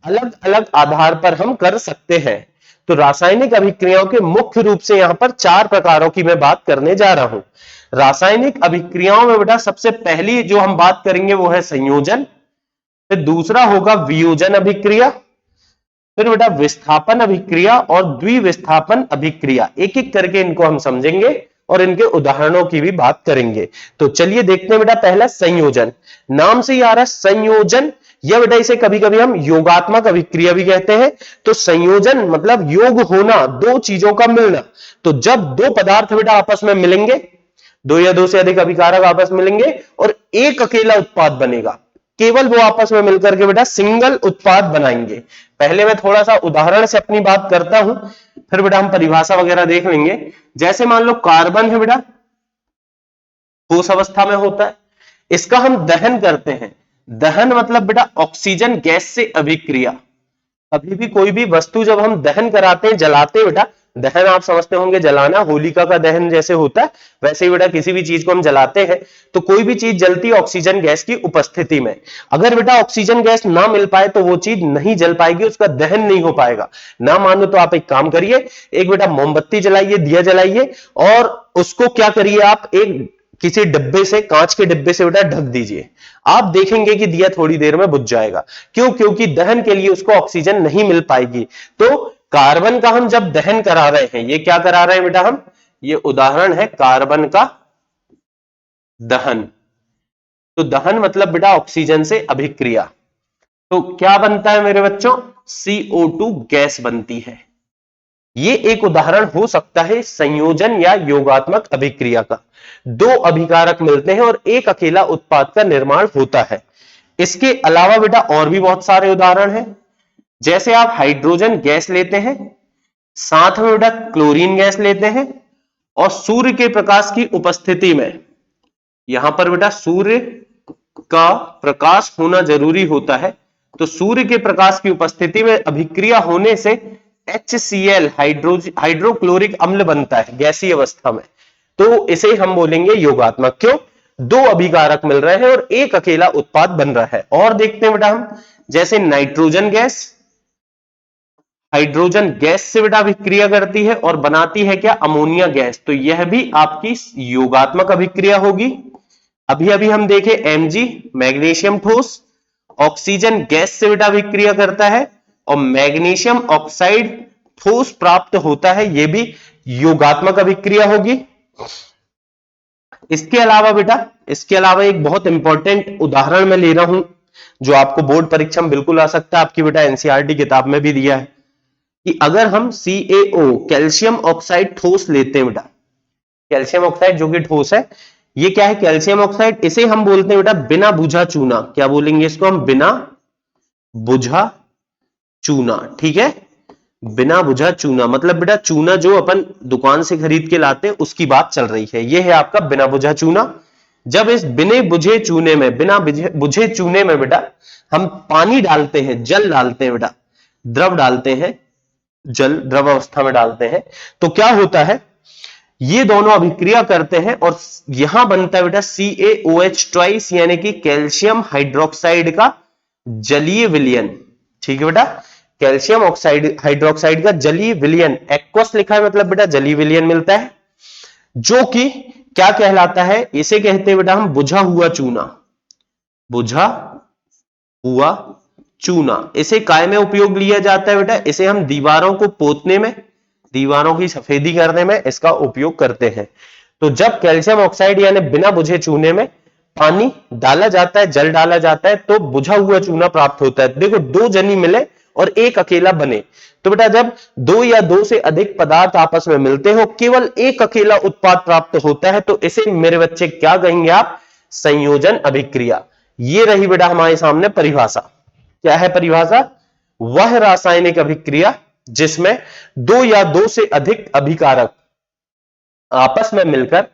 Speaker 1: अलग अलग आधार पर हम कर सकते हैं। तो रासायनिक अभिक्रियाओं के मुख्य रूप से यहां पर 4 प्रकारों की मैं बात करने जा रहा हूं। रासायनिक अभिक्रियाओं में बेटा सबसे पहली जो हम बात करेंगे वो है संयोजन, फिर दूसरा होगा वियोजन अभिक्रिया, फिर बेटा विस्थापन अभिक्रिया और द्विविस्थापन अभिक्रिया। एक एक करके इनको हम समझेंगे और इनके उदाहरणों की भी बात करेंगे। तो चलिए देखते हैं बेटा, पहला संयोजन। नाम से ही आ रहा है संयोजन, या बेटा इसे कभी कभी हम योगात्मक अभिक्रिया भी कहते हैं। तो संयोजन मतलब योग होना, दो चीजों का मिलना। तो जब दो पदार्थ बेटा आपस में मिलेंगे, दो या दो से अधिक अभिकारक आपस में मिलेंगे और एक अकेला उत्पाद बनेगा, केवल वो आपस में मिलकर के बेटा सिंगल उत्पाद बनाएंगे। पहले मैं थोड़ा सा उदाहरण से अपनी बात करता हूं, फिर बेटा हम परिभाषा वगैरह देख लेंगे। जैसे मान लो कार्बन है बेटा, ठोस अवस्था में होता है, इसका हम दहन करते हैं। दहन मतलब बेटा ऑक्सीजन गैस से अभिक्रिया। कभी भी कोई भी वस्तु जब हम दहन कराते हैं, जलाते हैं बेटा, दहन आप समझते होंगे जलाना, होलिका का दहन जैसे होता है, वैसे ही बेटा किसी भी चीज को हम जलाते हैं तो कोई भी चीज जलती है ऑक्सीजन गैस की उपस्थिति में। अगर बेटा ऑक्सीजन गैस ना मिल पाए तो वो चीज नहीं जल पाएगी, उसका दहन नहीं हो पाएगा। ना मानो तो आप एक काम करिए, एक बेटा मोमबत्ती जलाइए, दिया जलाइए और उसको क्या करिए, आप एक किसी डिब्बे से, कांच के डिब्बे से बेटा ढक दीजिए। आप देखेंगे कि दिया थोड़ी देर में बुझ जाएगा। क्यों? क्योंकि दहन के लिए उसको ऑक्सीजन नहीं मिल पाएगी। तो कार्बन का हम जब दहन करा रहे हैं, ये क्या करा रहे हैं बेटा हम, ये उदाहरण है कार्बन का दहन। तो दहन मतलब बेटा ऑक्सीजन से अभिक्रिया। तो क्या बनता है मेरे बच्चों, CO2 गैस बनती है। ये एक उदाहरण हो सकता है संयोजन या योगात्मक अभिक्रिया का। दो अभिकारक मिलते हैं और एक अकेला उत्पाद का निर्माण होता है। इसके अलावा बेटा और भी बहुत सारे उदाहरण हैं। जैसे आप हाइड्रोजन गैस लेते हैं, साथ में बेटा क्लोरीन गैस लेते हैं और सूर्य के प्रकाश की उपस्थिति में, यहां पर बेटा सूर्य का प्रकाश होना जरूरी होता है, तो सूर्य के प्रकाश की उपस्थिति में अभिक्रिया होने से HCl हाइड्रोक्लोरिक अम्ल बनता है गैसीय अवस्था में। तो इसे हम बोलेंगे योगात्मक। क्यों? दो अभिकारक मिल रहे हैं और एक अकेला उत्पाद बन रहा है। और देखते हैं बेटा हम, जैसे नाइट्रोजन गैस हाइड्रोजन गैस से बेटा अभिक्रिया करती है और बनाती है क्या, अमोनिया गैस। तो यह भी आपकी योगात्मक अभिक्रिया होगी। अभी अभी हम देखे Mg मैग्नीशियम ठोस ऑक्सीजन गैस से बेटा अभिक्रिया करता है और मैग्नीशियम ऑक्साइड ठोस प्राप्त होता है, यह भी योगात्मक अभिक्रिया होगी। इसके अलावा बेटा, इसके अलावा एक बहुत इंपॉर्टेंट उदाहरण मैं ले रहा हूं जो आपको बोर्ड परीक्षा में बिल्कुल आ सकता है, आपकी बेटा एनसीईआरटी किताब में भी दिया है कि अगर हम CaO कैल्शियम ऑक्साइड ठोस लेते हैं बेटा, कैल्शियम ऑक्साइड जो कि ठोस है, ये क्या है कैल्शियम ऑक्साइड, इसे हम बोलते हैं बेटा बिना बुझा चूना। क्या बोलेंगे इसको हम, बिना बुझा चूना। ठीक है, बिना बुझा चूना मतलब बेटा चूना जो अपन दुकान से खरीद के लाते हैं उसकी बात चल रही है। यह है आपका बिना बुझा चूना। जब इस बिना बुझे चूने में, बिना बुझे चूने में बेटा हम पानी डालते हैं, जल डालते हैं बेटा, द्रव डालते हैं, जल द्रव अवस्था में डालते हैं, तो क्या होता है, ये दोनों अभिक्रिया करते हैं और यहां बनता है बेटा CaOH ट्वाइस यानी कि कैल्शियम हाइड्रोक्साइड का जलीय विलयन। ठीक है बेटा, कैल्शियम ऑक्साइड हाइड्रोक्साइड का जलीय विलयन, एक्वस लिखा है मतलब बेटा जलीय विलयन मिलता है, जो कि क्या कहलाता है, इसे कहते हैं बेटा हम बुझा हुआ चूना। बुझा हुआ चूना, इसे काय में उपयोग लिया जाता है बेटा, इसे हम दीवारों को पोतने में, दीवारों की सफेदी करने में इसका उपयोग करते हैं। तो जब कैल्शियम ऑक्साइड यानी बिना बुझे चूने में पानी डाला जाता है, जल डाला जाता है, तो बुझा हुआ चूना प्राप्त होता है। देखो दो जनी मिले और एक अकेला बने। तो बेटा जब दो या दो से अधिक पदार्थ आपस में मिलते हो, केवल एक अकेला उत्पाद प्राप्त होता है, तो इसे मेरे बच्चे क्या कहेंगे आप? संयोजन अभिक्रिया। ये रही बेटा हमारे सामने परिभाषा। क्या है परिभाषा? वह रासायनिक अभिक्रिया जिसमें दो या दो से अधिक अभिकारक आपस में मिलकर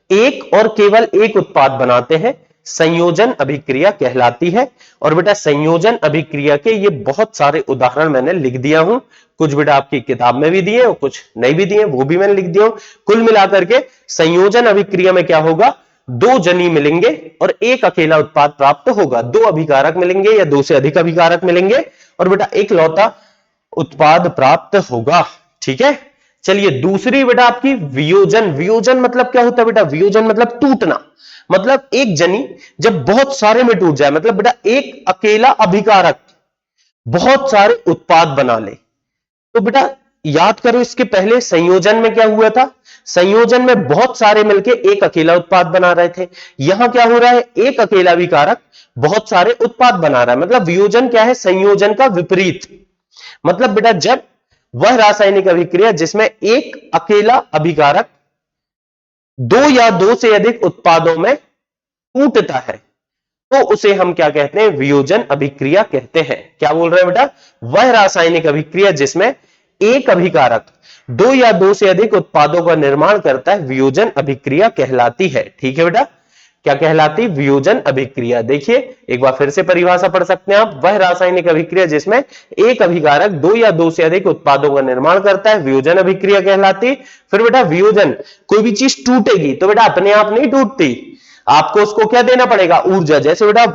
Speaker 1: एक और केवल एक उत्पाद बनाते हैं, संयोजन अभिक्रिया कहलाती है। और बेटा संयोजन अभिक्रिया के ये बहुत सारे उदाहरण मैंने लिख दिया हूं, कुछ बेटा आपकी किताब में भी दिए और कुछ नहीं भी दिए, वो भी मैंने लिख दिया हूं। कुल मिलाकर के संयोजन अभिक्रिया में क्या होगा? दो जनी मिलेंगे और एक अकेला उत्पाद प्राप्त होगा। दो अभिकारक मिलेंगे या दो से अधिक अभिकारक मिलेंगे और बेटा एक लौता उत्पाद प्राप्त होगा। ठीक है, चलिए दूसरी बेटा आपकी वियोजन। वियोजन मतलब क्या होता है बेटा? वियोजन मतलब टूटना। मतलब एक जनी जब बहुत सारे में टूट जाए, मतलब बेटा एक अकेला अभिकारक बहुत सारे उत्पाद बना ले। तो बेटा याद करो, इसके पहले संयोजन में क्या हुआ था? संयोजन में बहुत सारे मिलके एक अकेला उत्पाद बना रहे थे। यहां क्या हो रहा है? एक अकेला अभिकारक बहुत सारे उत्पाद बना रहा है। मतलब वियोजन क्या है? संयोजन का विपरीत। मतलब बेटा जब वह रासायनिक अभिक्रिया जिसमें एक अकेला अभिकारक दो या दो से अधिक उत्पादों में टूटता है, तो उसे हम क्या कहते हैं? वियोजन अभिक्रिया कहते हैं। क्या बोल रहे हैं बेटा? वह रासायनिक अभिक्रिया जिसमें एक अभिकारक दो या दो से अधिक उत्पादों का निर्माण करता है, वियोजन अभिक्रिया कहलाती है। ठीक है बेटा, क्या कहलाती? वियोजन अभिक्रिया। देखिए एक बार फिर से परिभाषा पढ़ सकते हैं आप। वह रासायनिक अभिक्रिया जिसमें एक अभिकारक दो या दो से अधिक उत्पादों का निर्माण करता है, वियोजन अभिक्रिया कहलाती। फिर बेटा वियोजन, कोई भी चीज टूटेगी तो बेटा अपने आप नहीं टूटती, आपको उसको क्या देना पड़ेगा? ऊर्जा। जैसे बेटा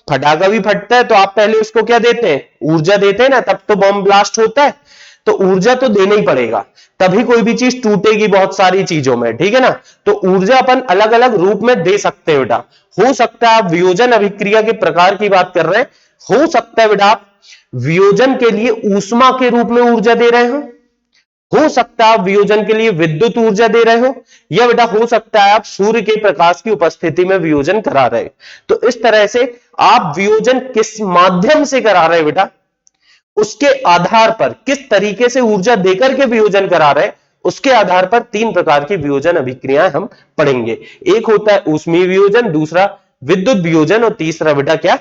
Speaker 1: फटाका भी फटता है तो आप पहले उसको क्या देते हैं? ऊर्जा देते हैं ना, तब तो बम ब्लास्ट होता है। तो ऊर्जा तो देना ही पड़ेगा, तभी कोई भी चीज टूटेगी बहुत सारी चीजों में। ठीक है ना, तो ऊर्जा अपन अलग अलग रूप में दे सकते हैं बेटा। हो सकता है आप वियोजन अभिक्रिया के प्रकार की बात कर रहे हैं, हो सकता है बेटा आप वियोजन के लिए ऊष्मा के रूप में ऊर्जा दे रहे हो सकता है आप वियोजन के लिए विद्युत ऊर्जा दे रहे हो, या बेटा हो सकता है आप सूर्य के प्रकाश की उपस्थिति में वियोजन करा रहे हो। तो इस तरह से आप वियोजन किस माध्यम से करा रहे हैं बेटा, उसके आधार पर, किस तरीके से ऊर्जा देकर के वियोजन करा रहे हैं, उसके आधार पर तीन प्रकार की वियोजन अभिक्रियाएं हम पढ़ेंगे। एक होता है ऊष्मीय वियोजन, दूसरा विद्युत वियोजन और तीसरा बेटा क्या?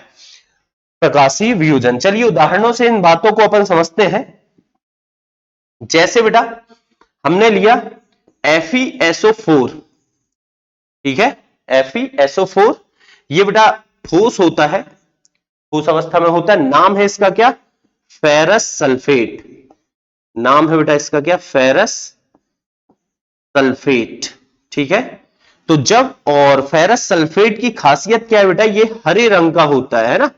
Speaker 1: प्रकाशीय वियोजन। चलिए उदाहरणों से इन बातों को अपन समझते हैं। जैसे बेटा हमने लिया FeSO4, ठीक है, FeSO4 ये बेटा ठोस होता है, ठोस अवस्था में होता है। नाम है इसका क्या? Ferrous sulphate. नाम है बेटा इसका क्या? Ferrous sulphate. ठीक है, तो जब, और फेरस सल्फेट की खासियत क्या है बेटा? ये हरे रंग का होता है ना।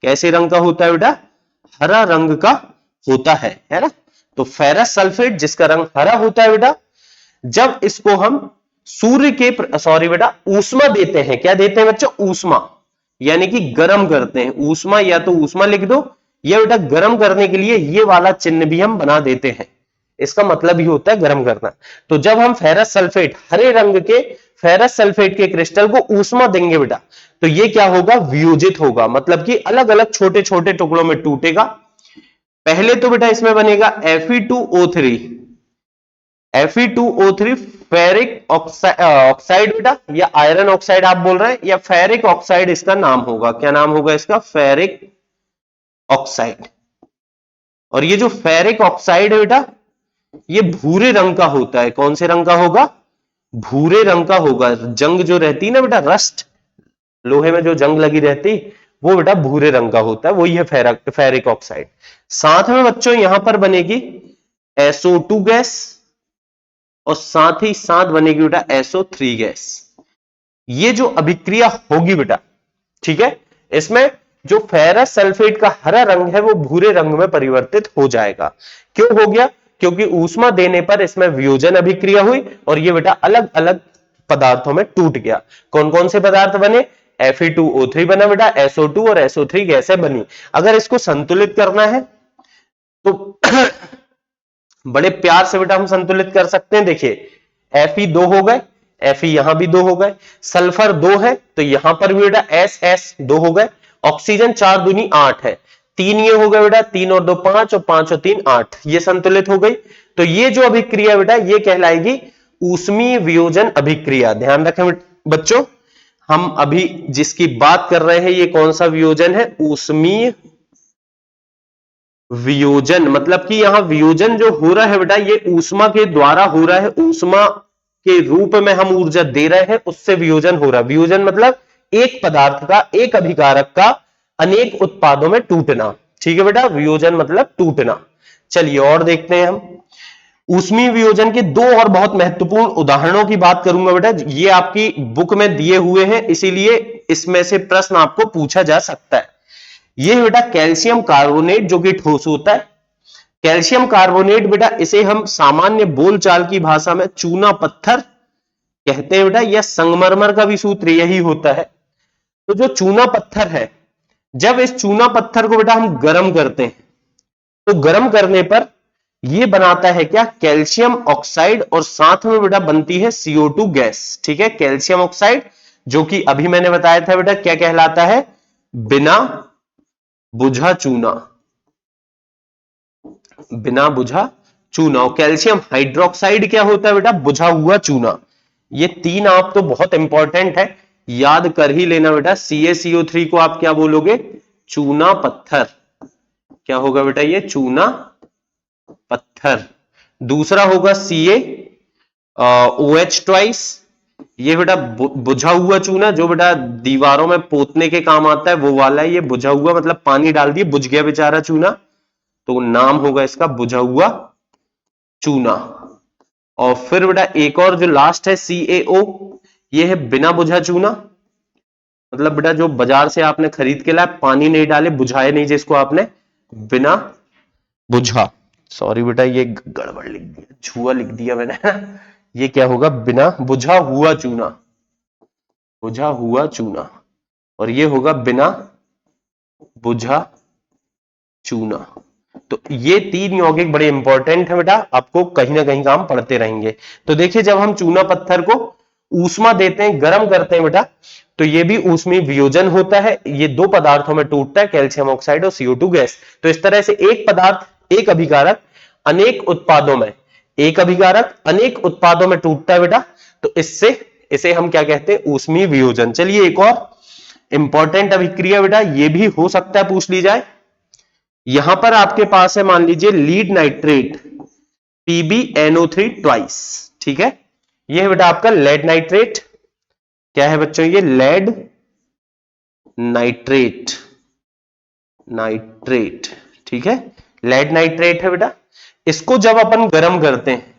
Speaker 1: कैसे रंग का होता है बेटा? हरा रंग का होता है ना। तो फेरस सल्फेट जिसका रंग हरा होता है बेटा, जब इसको हम सूर्य के, सॉरी बेटा, ऊष्मा देते हैं। क्या देते हैं बच्चों? ऊष्मा, यानी कि गर्म करते हैं। ऊष्मा, या तो ऊष्मा लिख दो, या बेटा गर्म करने के लिए ये वाला चिन्ह भी हम बना देते हैं। इसका मतलब ही होता है गर्म करना। तो जब हम फेरस सल्फेट, हरे रंग के फेरस सल्फेट के क्रिस्टल को ऊष्मा देंगे बेटा, तो ये क्या होगा? वियोजित होगा, मतलब कि अलग अलग छोटे छोटे टुकड़ों में टूटेगा। पहले तो बेटा इसमें बनेगा Fe2O3, Fe2O3 फेरिक ऑक्साइड बेटा, या आयरन ऑक्साइड आप बोल रहे हैं, या फेरिक ऑक्साइड इसका नाम होगा। क्या नाम होगा इसका? Ferric oxide. और ये जो फेरिक ऑक्साइड है बेटा, ये भूरे रंग का होता है। कौन से रंग का होगा? भूरे रंग का होगा। जंग जो रहती है ना बेटा, रस्ट, लोहे में जो जंग लगी रहती, वो बेटा भूरे रंग का होता है, वही है फेरिक ऑक्साइड। साथ में बच्चों यहां पर बनेगी SO2 गैस, और साथ ही साथ बनेगी बेटा SO3 गैस। ये जो अभिक्रिया होगी बेटा, ठीक है, इसमें जो फेरस सल्फेट का हरा रंग है वो भूरे रंग में परिवर्तित हो जाएगा। क्यों हो गया? क्योंकि ऊष्मा देने पर इसमें वियोजन अभिक्रिया हुई और ये बेटा अलग अलग पदार्थों में टूट गया। कौन कौन से पदार्थ बने? Fe2O3 बना बेटा, SO2 और SO3 गैसें बनी। अगर इसको संतुलित करना है तो बड़े प्यार से बेटा हम संतुलित कर सकते हैं। देखिए Fe 2 हो गए, Fe यहां भी 2 हो गए, सल्फर 2 है तो यहां पर भी बेटा SS 2 हो गए, ऑक्सीजन 4 दूनी 8 है, तीन ये हो गया बेटा, 3 और 2 5 और 5 और 3 8, ये संतुलित हो गई। तो ये जो अभिक्रिया बेटा ये कहलाएगी ऊष्मीय वियोजन अभिक्रिया। ध्यान रखें बच्चों, हम अभी जिसकी बात कर रहे हैं ये कौन सा वियोजन है? ऊष्मीय वियोजन। मतलब कि यहां वियोजन जो हो रहा है बेटा ये ऊष्मा के द्वारा हो रहा है, ऊष्मा के रूप में हम ऊर्जा दे रहे हैं, उससे वियोजन हो रहा है। वियोजन मतलब एक पदार्थ का, एक अभिकारक का अनेक उत्पादों में टूटना। ठीक है बेटा, वियोजन मतलब टूटना। चलिए और देखते हैं हम ऊष्मीय वियोजन के दो और बहुत महत्वपूर्ण उदाहरणों की बात करूंगा बेटा। ये आपकी बुक में दिए हुए हैं, इसीलिए इसमें से प्रश्न आपको पूछा जा सकता है। ये बेटा कैल्शियम कार्बोनेट जो कि ठोस होता है। कैल्शियम कार्बोनेट बेटा इसे हम सामान्य बोलचाल की भाषा में चूना पत्थर कहते हैं बेटा, या संगमरमर का भी सूत्र यही होता है। तो जो चूना पत्थर है, जब इस चूना पत्थर को बेटा हम गर्म करते हैं तो गर्म करने पर ये बनाता है क्या? कैल्शियम ऑक्साइड, और साथ में बेटा बनती है CO2 गैस। ठीक है, कैल्शियम ऑक्साइड जो कि अभी मैंने बताया था बेटा क्या कहलाता है? बिना बुझा चूना। बिना बुझा चूना। और कैल्शियम हाइड्रोक्साइड क्या होता है बेटा? बुझा हुआ चूना। ये तीन आप तो बहुत इंपॉर्टेंट है, याद कर ही लेना बेटा। CaCO3 को आप क्या बोलोगे? चूना पत्थर। क्या होगा बेटा? ये चूना पत्थर। दूसरा होगा CaOH ट्वाइस। ये बेटा बुझा हुआ चूना, जो बेटा दीवारों में पोतने के काम आता है वो वाला है। ये बुझा हुआ मतलब पानी डाल दिए बुझ गया बेचारा चूना, तो नाम होगा इसका बुझा हुआ चूना। और फिर बेटा एक और जो लास्ट है CaO, ये है बिना बुझा चूना। मतलब बेटा जो बाजार से आपने खरीद के लाए, पानी नहीं डाले, बुझाए नहीं जिसको आपने, बिना बुझा। सॉरी बेटा ये गड़बड़ लिख दिया, छुआ लिख दिया मैंने। ये क्या होगा? बिना बुझा हुआ चूना। बुझा हुआ चूना। और ये होगा बिना बुझा चूना। तो ये तीन यौगिक बड़े इंपॉर्टेंट है बेटा, आपको कहीं ना कहीं काम पड़ते रहेंगे। तो देखिए जब हम चूना पत्थर को ऊष्मा देते हैं, गर्म करते हैं बेटा, तो ये भी ऊष्मीय वियोजन होता है। ये दो पदार्थों में टूटता है, कैल्शियम ऑक्साइड और CO2 गैस। तो इस तरह से एक पदार्थ, एक अभिकारक अनेक उत्पादों में, एक अभिकारक अनेक उत्पादों में टूटता है बेटा। तो इसे हम क्या कहते हैं? ऊष्मीय वियोजन। चलिए एक और इंपॉर्टेंट अभिक्रिया बेटा, ये भी हो सकता है पूछ ली जाए। यहां पर आपके पास है मान लीजिए लीड नाइट्रेट PbNO3 ट्वाइस। ठीक है, यह है बेटा आपका लेड नाइट्रेट। क्या है बच्चों? ये लेड नाइट्रेट। नाइट्रेट, ठीक है, लेड नाइट्रेट है बेटा। इसको जब अपन गर्म करते हैं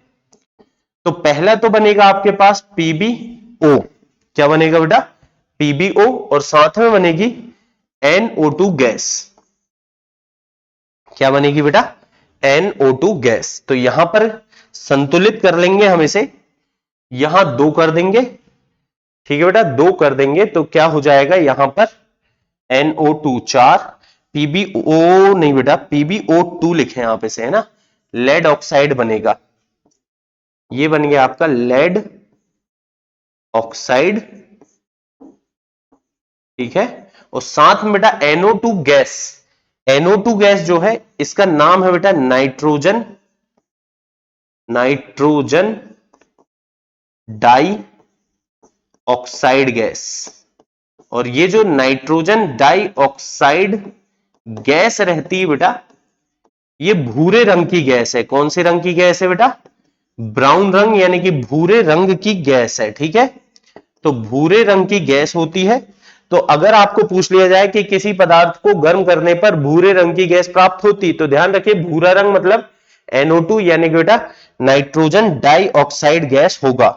Speaker 1: तो पहला तो बनेगा आपके पास PbO। क्या बनेगा बेटा? PbO, और साथ में बनेगी NO2 गैस। क्या बनेगी बेटा? NO2 gas. तो यहां पर संतुलित कर लेंगे हम इसे, यहां दो कर देंगे। ठीक है बेटा, दो कर देंगे तो क्या हो जाएगा? यहां पर NO2 4, PbO नहीं बेटा, PbO2 लिखे आप इसे, है ना, लेड ऑक्साइड बनेगा। ये बन गया आपका लेड ऑक्साइड। ठीक है, और साथ में बेटा NO2 गैस। NO2 गैस जो है इसका नाम है बेटा nitrogen, nitrogen dioxide gas. और ये जो नाइट्रोजन डाई ऑक्साइड गैस रहती है बेटा, ये भूरे रंग की गैस है। कौन से रंग की गैस है बेटा? ब्राउन रंग, यानी कि भूरे रंग की गैस है। ठीक है, तो भूरे रंग की गैस होती है। तो अगर आपको पूछ लिया जाए कि किसी पदार्थ को गर्म करने पर भूरे रंग की गैस प्राप्त होती, तो ध्यान रखिए भूरा रंग मतलब NO2 यानी कि बेटा नाइट्रोजन डाई ऑक्साइड गैस होगा।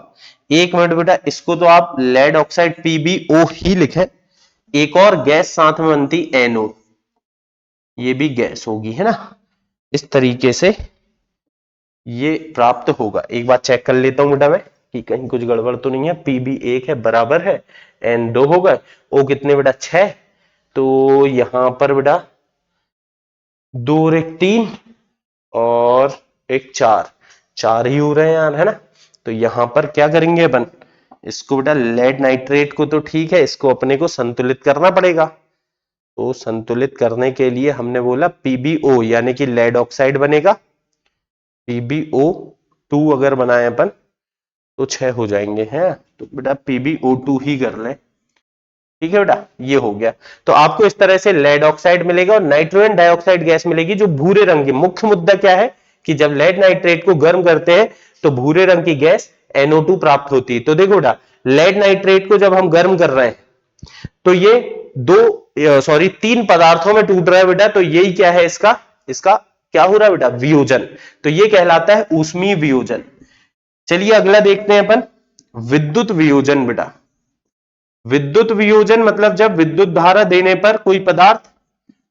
Speaker 1: एक मिनट बेटा, इसको तो आप लेड ऑक्साइड PbO ही लिखें। एक और गैस साथ में बनती NO, ये भी गैस होगी, है ना। इस तरीके से ये प्राप्त होगा। एक बार चेक कर लेता हूं बेटा मैं कि कहीं कुछ गड़बड़ तो नहीं है। Pb 1 है, बराबर है, N 2 हो गए, O कितने बेटा? 6। तो यहां पर बेटा 2 और 1 3 और 1 4, 4 ही हो रहे हैं यार, है ना। तो यहां पर क्या करेंगे अपन? इसको बेटा लेड नाइट्रेट को तो ठीक है, इसको अपने को संतुलित करना पड़ेगा। तो संतुलित करने के लिए हमने बोला PbO यानी कि लेड ऑक्साइड बनेगा। PbO2 अगर बनाए अपन तो 6 हो जाएंगे हैं, तो बेटा PbO2 ही कर ले। ठीक है बेटा, ये हो गया। तो आपको इस तरह से लेड ऑक्साइड मिलेगा और नाइट्रोजन डाइऑक्साइड गैस मिलेगी जो भूरे रंग की। मुख्य मुद्दा क्या है कि जब लेड नाइट्रेट को गर्म करते हैं तो भूरे रंग की गैस NO2 प्राप्त होती है। तो देखो बेटा, लेड नाइट्रेट को जब हम गर्म कर रहे हैं तो ये तीन पदार्थों में टूट रहा है बेटा। तो यही क्या है, इसका इसका क्या हो रहा है बेटा, वियोजन। तो ये कहलाता है ऊष्मीय वियोजन। चलिए अगला देखते हैं अपन, विद्युत वियोजन बेटा। विद्युत वियोजन मतलब जब विद्युत धारा देने पर कोई पदार्थ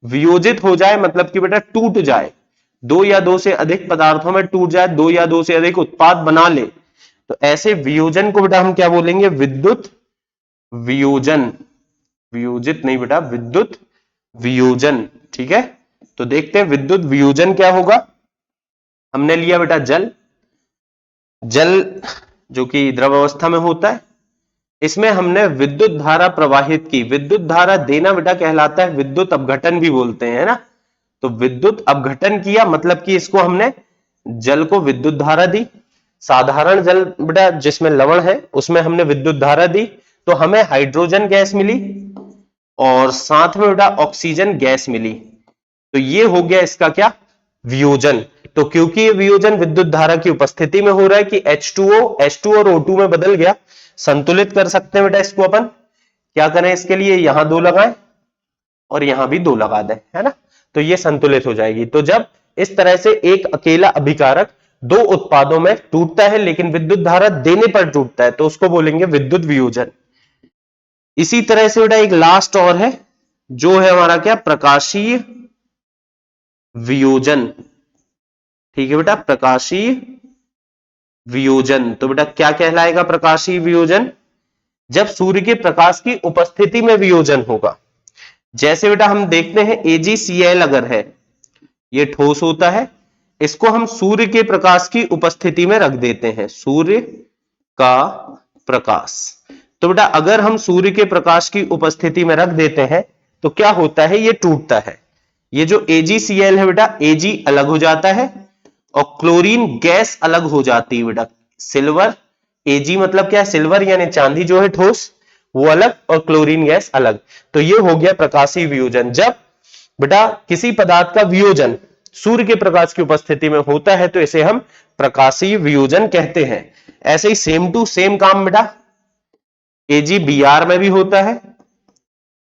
Speaker 1: वियोजित हो जाए, मतलब कि बेटा टूट जाए, दो या दो से अधिक पदार्थों में टूट जाए, दो या दो से अधिक उत्पाद बना ले, तो ऐसे वियोजन को बेटा हम क्या बोलेंगे, विद्युत वियोजन। वियोजित नहीं बेटा, विद्युत वियोजन। ठीक है, तो देखते हैं विद्युत वियोजन क्या होगा। हमने लिया बेटा जल, जल जो कि द्रव अवस्था में होता है, इसमें हमने विद्युत धारा प्रवाहित की। विद्युत धारा देना बेटा कहलाता है विद्युत अपघटन भी बोलते हैं, है ना। तो विद्युत अपघटन किया मतलब कि इसको हमने जल को विद्युत धारा दी। साधारण जल बेटा जिसमें लवण है उसमें हमने विद्युत धारा दी, तो हमें हाइड्रोजन गैस मिली और साथ में बेटा ऑक्सीजन गैस मिली। तो ये हो गया इसका क्या, वियोजन। तो क्योंकि ये वियोजन विद्युत धारा की उपस्थिति में हो रहा है कि H2O और O2 में बदल गया, संतुलित कर सकते हैं बेटा इसको अपन। क्या करें इसके लिए, यहां 2 लगाएं और यहां भी 2 लगा दें, है ना। तो ये संतुलित हो जाएगी। तो जब इस तरह से एक अकेला अभिकारक 2 उत्पादों में टूटता है लेकिन विद्युत धारा देने पर टूटता है तो उसको बोलेंगे विद्युत वियोजन। इसी तरह से बेटा एक लास्ट और है जो है हमारा क्या, प्रकाशीय वियोजन। ठीक है बेटा, प्रकाशीय वियोजन। तो बेटा क्या कहलाएगा प्रकाशीय वियोजन, जब सूर्य के प्रकाश की उपस्थिति में वियोजन होगा। जैसे बेटा हम देखते हैं AgCl अगर है, ये ठोस होता है, इसको हम सूर्य के प्रकाश की उपस्थिति में रख देते हैं, सूर्य का प्रकाश। तो बेटा अगर हम सूर्य के प्रकाश की उपस्थिति में रख देते हैं तो क्या होता है, ये टूटता है। ये जो AgCl है बेटा, Ag अलग हो जाता है और क्लोरीन गैस अलग हो जाती है बेटा। सिल्वर, Ag मतलब क्या है, सिल्वर यानी चांदी जो है ठोस, वो अलग और क्लोरीन गैस अलग। तो ये हो गया प्रकाशीय वियोजन। जब बेटा किसी पदार्थ का वियोजन सूर्य के प्रकाश की उपस्थिति में होता है तो इसे हम प्रकाशीय वियोजन कहते हैं। ऐसे ही सेम टू सेम काम बेटा AgBr में भी होता है।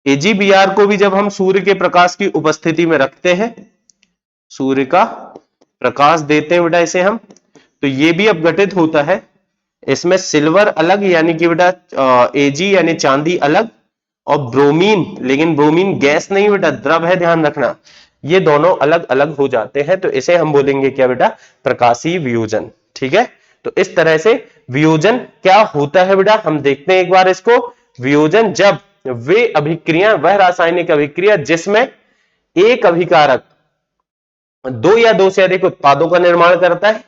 Speaker 1: AgBr को भी जब हम सूर्य के प्रकाश की उपस्थिति में रखते हैं, सूर्य का प्रकाश देते हैं बेटा इसे हम, तो ये भी अपघटित होता है। इसमें सिल्वर अलग यानी कि बेटा Ag यानी चांदी अलग, और ब्रोमीन, लेकिन ब्रोमीन गैस नहीं बेटा, द्रव है, ध्यान रखना, ये दोनों अलग अलग हो जाते हैं। तो इसे हम बोलेंगे क्या बेटा, प्रकाशीय वियोजन। ठीक है, तो इस तरह से वियोजन क्या होता है बेटा, हम देखते हैं एक बार इसको। वियोजन जब वे अभिक्रिया, वह रासायनिक अभिक्रिया जिसमें एक अभिकारक 2 या 2 से अधिक उत्पादों का निर्माण करता है।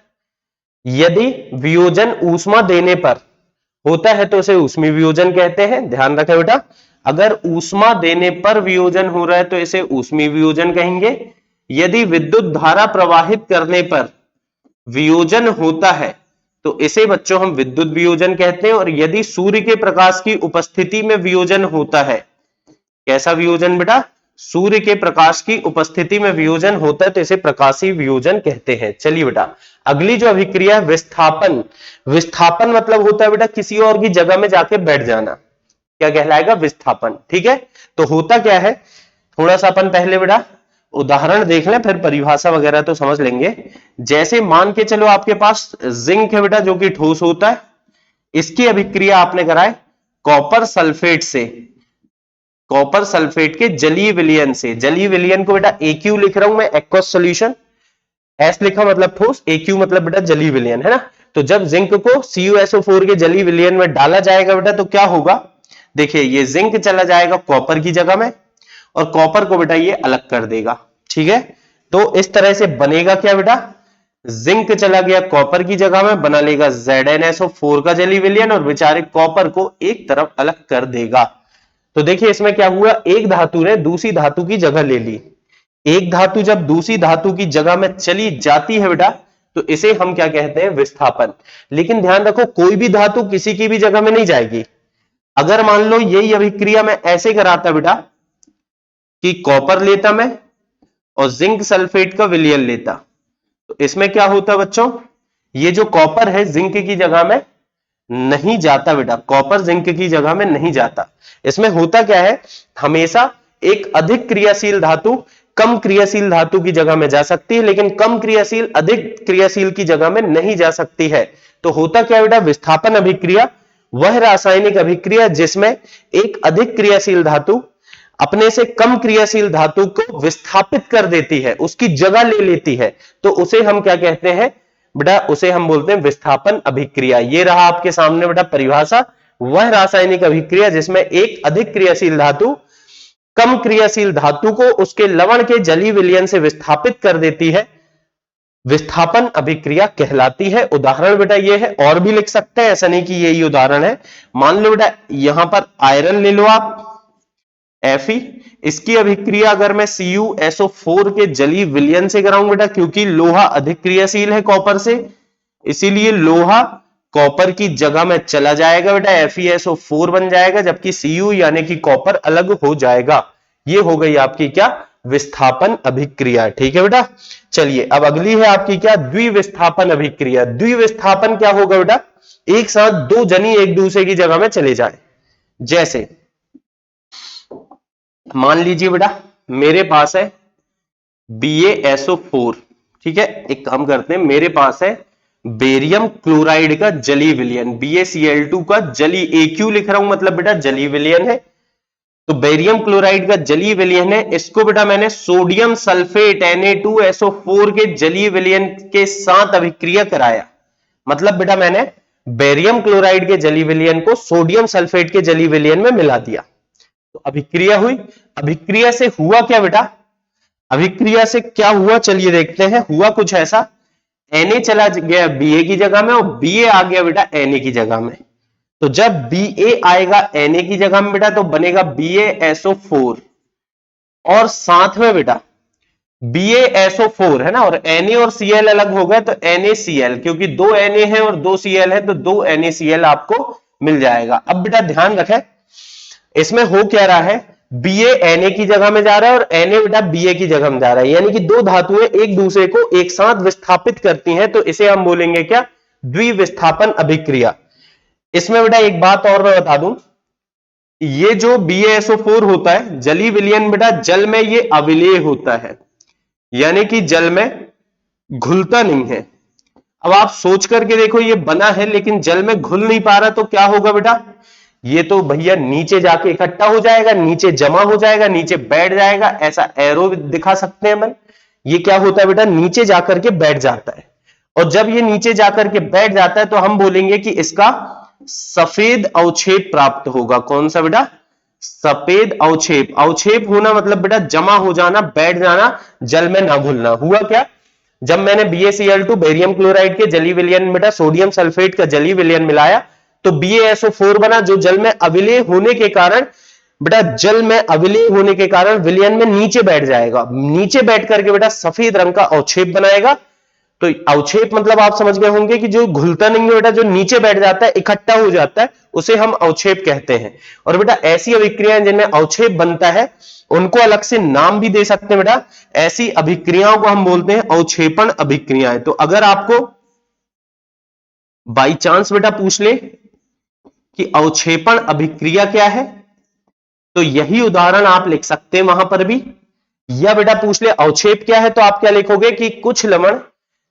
Speaker 1: यदि वियोजन ऊष्मा देने पर होता है तो उसे ऊष्मीय वियोजन कहते हैं। ध्यान रखें बेटा, अगर ऊष्मा देने पर वियोजन हो रहा है तो इसे ऊष्मीय वियोजन कहेंगे। यदि विद्युत धारा प्रवाहित करने पर वियोजन होता है तो इसे बच्चों हम विद्युत वियोजन कहते हैं। और यदि सूर्य के प्रकाश की उपस्थिति में वियोजन होता है, कैसा वियोजन बेटा, सूर्य के प्रकाश की उपस्थिति में वियोजन होता है तो इसे प्रकाशीय वियोजन कहते हैं। चलिए बेटा अगली जो अभिक्रिया है विस्थापन। विस्थापन मतलब होता है बेटा किसी और की जगह में जाके बैठ जाना, क्या कहलाएगा, विस्थापन। ठीक है, तो होता क्या है, थोड़ा सा अपन पहले बेटा उदाहरण देख लें, फिर परिभाषा वगैरह तो समझ लेंगे। जैसे मान के चलो आपके पास जिंक है बेटा जो कि ठोस होता है, इसकी अभिक्रिया आपने कराए कॉपर सल्फेट से, कॉपर सल्फेट के जलीय विलयन से। जलीय विलयन को बेटा AQ लिख रहा हूं मैं, एक्वस सॉल्यूशन, S लिखा मतलब ठोस, AQ मतलब बेटा जलीय विलयन, है ना। तो जब जिंक को CuSO4 के जलीय विलयन में डाला जाएगा बेटा तो क्या होगा, देखिए ये जिंक चला जाएगा कॉपर की जगह में और कॉपर को बेटा ये अलग कर देगा। ठीक है, तो इस तरह से बनेगा क्या बेटा, जिंक चला गया कॉपर की जगह में, बना लेगा ZnSO4 का जलीय विलयन और बेचारे कॉपर को एक तरफ अलग कर देगा। तो देखिए इसमें क्या हुआ, एक धातु ने दूसरी धातु की जगह ले ली। एक धातु जब दूसरी धातु की जगह में चली जाती है बेटा, तो इसे हम क्या कहते हैं, विस्थापन। लेकिन ध्यान रखो, कोई भी धातु किसी की भी जगह में नहीं जाएगी। अगर मान लो यही अभिक्रिया मैं ऐसे कराता बेटा कि कॉपर लेता मैं और जिंक सल्फेट का विलयन लेता, तो इसमें क्या होता बच्चों, ये जो कॉपर है जिंक की जगह में नहीं जाता बेटा, कॉपर जिंक की जगह में नहीं जाता। इसमें होता क्या है, हमेशा एक अधिक क्रियाशील धातु कम क्रियाशील धातु की जगह में जा सकती है, लेकिन कम क्रियाशील अधिक क्रियाशील की जगह में नहीं जा सकती है। तो होता क्या बेटा, विस्थापन अभिक्रिया वह रासायनिक अभिक्रिया जिसमें एक अधिक क्रियाशील धातु अपने से कम क्रियाशील धातु को विस्थापित कर देती है, उसकी जगह ले लेती है, तो उसे हम क्या कहते हैं बेटा, उसे हम बोलते हैं विस्थापन अभिक्रिया। ये रहा आपके सामने बेटा परिभाषा, वह रासायनिक अभिक्रिया जिसमें एक अधिक क्रियाशील धातु कम क्रियाशील धातु को उसके लवण के जलीय विलयन से विस्थापित कर देती है, विस्थापन अभिक्रिया कहलाती है। उदाहरण बेटा ये है, और भी लिख सकते हैं, ऐसा नहीं कि यही उदाहरण है। मान लो बेटा यहां पर आयरन ले लो आप Fe, इसकी अभिक्रिया अगर मैं CuSO4 के जलीय विलयन से कराऊं बेटा, क्योंकि लोहा अधिक क्रियाशील है कॉपर से, इसीलिए लोहा कॉपर की जगह में चला जाएगा बेटा, FeSO4 बन जाएगा, जबकि Cu यानी कि कॉपर अलग हो जाएगा। ये हो गई आपकी क्या, विस्थापन अभिक्रिया। ठीक है बेटा, चलिए अब अगली है आपकी क्या, द्विविस्थापन अभिक्रिया। द्विविस्थापन क्या होगा बेटा, एक साथ दो जनी एक दूसरे की जगह में चले जाए। जैसे मान लीजिए बेटा मेरे पास है BaSO4, ठीक है, एक काम करते हैं, मेरे पास है बेरियम क्लोराइड का जलीय विलयन, BaCl2 का जलीय, AQ लिख रहा हूं मतलब बेटा जलीय विलयन है। तो बेरियम क्लोराइड का जलीय विलयन है, इसको बेटा मैंने सोडियम सल्फेट Na2SO4 के जलीय विलयन के साथ अभिक्रिया कराया। मतलब बेटा मैंने बेरियम क्लोराइड के जलीय विलयन को सोडियम सल्फेट के जलीय विलयन में मिला दिया, तो अभिक्रिया हुई। अभिक्रिया से हुआ क्या बेटा, अभिक्रिया से क्या हुआ चलिए देखते हैं। हुआ कुछ ऐसा, Na चला गया Ba की जगह में और Ba आ गया बेटा Na की जगह में। तो जब Ba आएगा Na की जगह में बेटा, तो बनेगा BaSO4, और साथ में बेटा BaSO4 है ना, और Na और Cl अलग हो गए तो NaCl, क्योंकि दो Na है और दो Cl है, तो दो NaCl आपको मिल जाएगा। अब बेटा ध्यान रखें, इसमें हो क्या रहा है, Ba Na की जगह में जा रहा है और Na बेटा Ba की जगह में जा रहा है, यानी कि दो धातुएं एक दूसरे को एक साथ विस्थापित करती हैं, तो इसे हम बोलेंगे क्या, द्विविस्थापन अभिक्रिया। इसमें बेटा एक बात और मैं बता दूं, ये जो BaSO4 होता है जलीय विलयन बेटा, जल में ये अविलेय होता है, यानी कि जल में घुलता नहीं है। अब आप सोच करके देखो, ये बना है लेकिन जल में घुल नहीं पा रहा, तो क्या होगा बेटा, ये तो भैया नीचे जाके इकट्ठा हो जाएगा, नीचे जमा हो जाएगा, नीचे बैठ जाएगा। ऐसा एरो दिखा सकते हैं मन, ये क्या होता है बेटा, नीचे जाकर के बैठ जाता है, और जब ये नीचे जाकर के बैठ जाता है तो हम बोलेंगे कि इसका सफेद अवक्षेप प्राप्त होगा। कौन सा बेटा, सफेद अवक्षेप। अवक्षेप होना मतलब बेटा जमा हो जाना, बैठ जाना, जल में ना घुलना। हुआ क्या, जब मैंने BaCl2 बेरियम क्लोराइड के जलीय विलयन बेटा सोडियम सल्फेट का जलीय विलयन मिलाया, तो BaSO4 बना, जो जल में अविलेय होने के कारण बेटा, जल में अविलेय होने के कारण विलयन में नीचे बैठ जाएगा, नीचे बैठ करके बेटा सफेद रंग का अवक्षेप बनाएगा। तो अवक्षेप मतलब आप समझ गए होंगे कि जो घुलता नहीं है बेटा, जो नीचे बैठ जाता है, इकट्ठा हो जाता है, उसे हम अवक्षेप कहते हैं। और बेटा ऐसी अभिक्रियाएं जिनमें अवक्षेप बनता है उनको अलग से नाम भी दे सकते हैं बेटा, ऐसी अभिक्रियाओं को हम बोलते हैं अवक्षेपण अभिक्रियाएं। तो अगर आपको बाई चांस बेटा पूछ ले कि अवक्षेपण अभिक्रिया क्या है, तो यही उदाहरण आप लिख सकते हैं वहां पर भी। या बेटा पूछ ले अवक्षेप क्या है, तो आप क्या लिखोगे कि कुछ लवण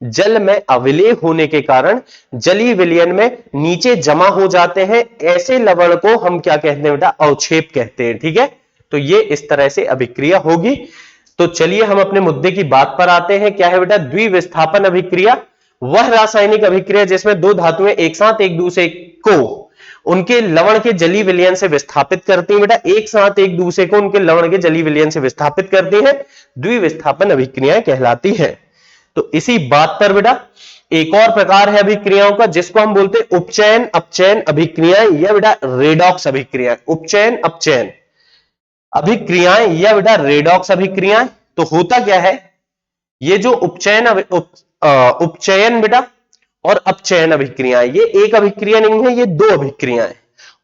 Speaker 1: जल में अविलेय होने के कारण जलीय विलयन में नीचे जमा हो जाते हैं, ऐसे लवण को हम क्या कहते हैं बेटा, अवक्षेप कहते हैं। ठीक है, तो ये इस तरह से अभिक्रिया होगी। तो चलिए हम अपने मुद्दे की बात पर आते हैं। क्या है बेटा, द्विविस्थापन अभिक्रिया वह रासायनिक अभिक्रिया जिसमें दो धातुएं एक साथ एक दूसरे को उनके लवण के जलीय विलयन से विस्थापित करती हैं। बेटा एक साथ एक दूसरे को उनके लवण के जलीय विलयन से विस्थापित करती हैं, द्विविस्थापन अभिक्रियाएं कहलाती है। तो इसी बात पर बेटा एक और प्रकार है अभिक्रियाओं का, जिसको हम बोलते हैं उपचयन अपचयन अभिक्रियाएं, या बेटा रेडॉक्स अभिक्रिया। उपचयन अपचयन अभिक्रियाएं या बेटा रेडॉक्स अभिक्रियाएं। तो होता क्या है, ये जो उपचयन बेटा और अपचयन अभिक्रियाएं, ये एक अभिक्रिया नहीं है, ये दो अभिक्रियाएं।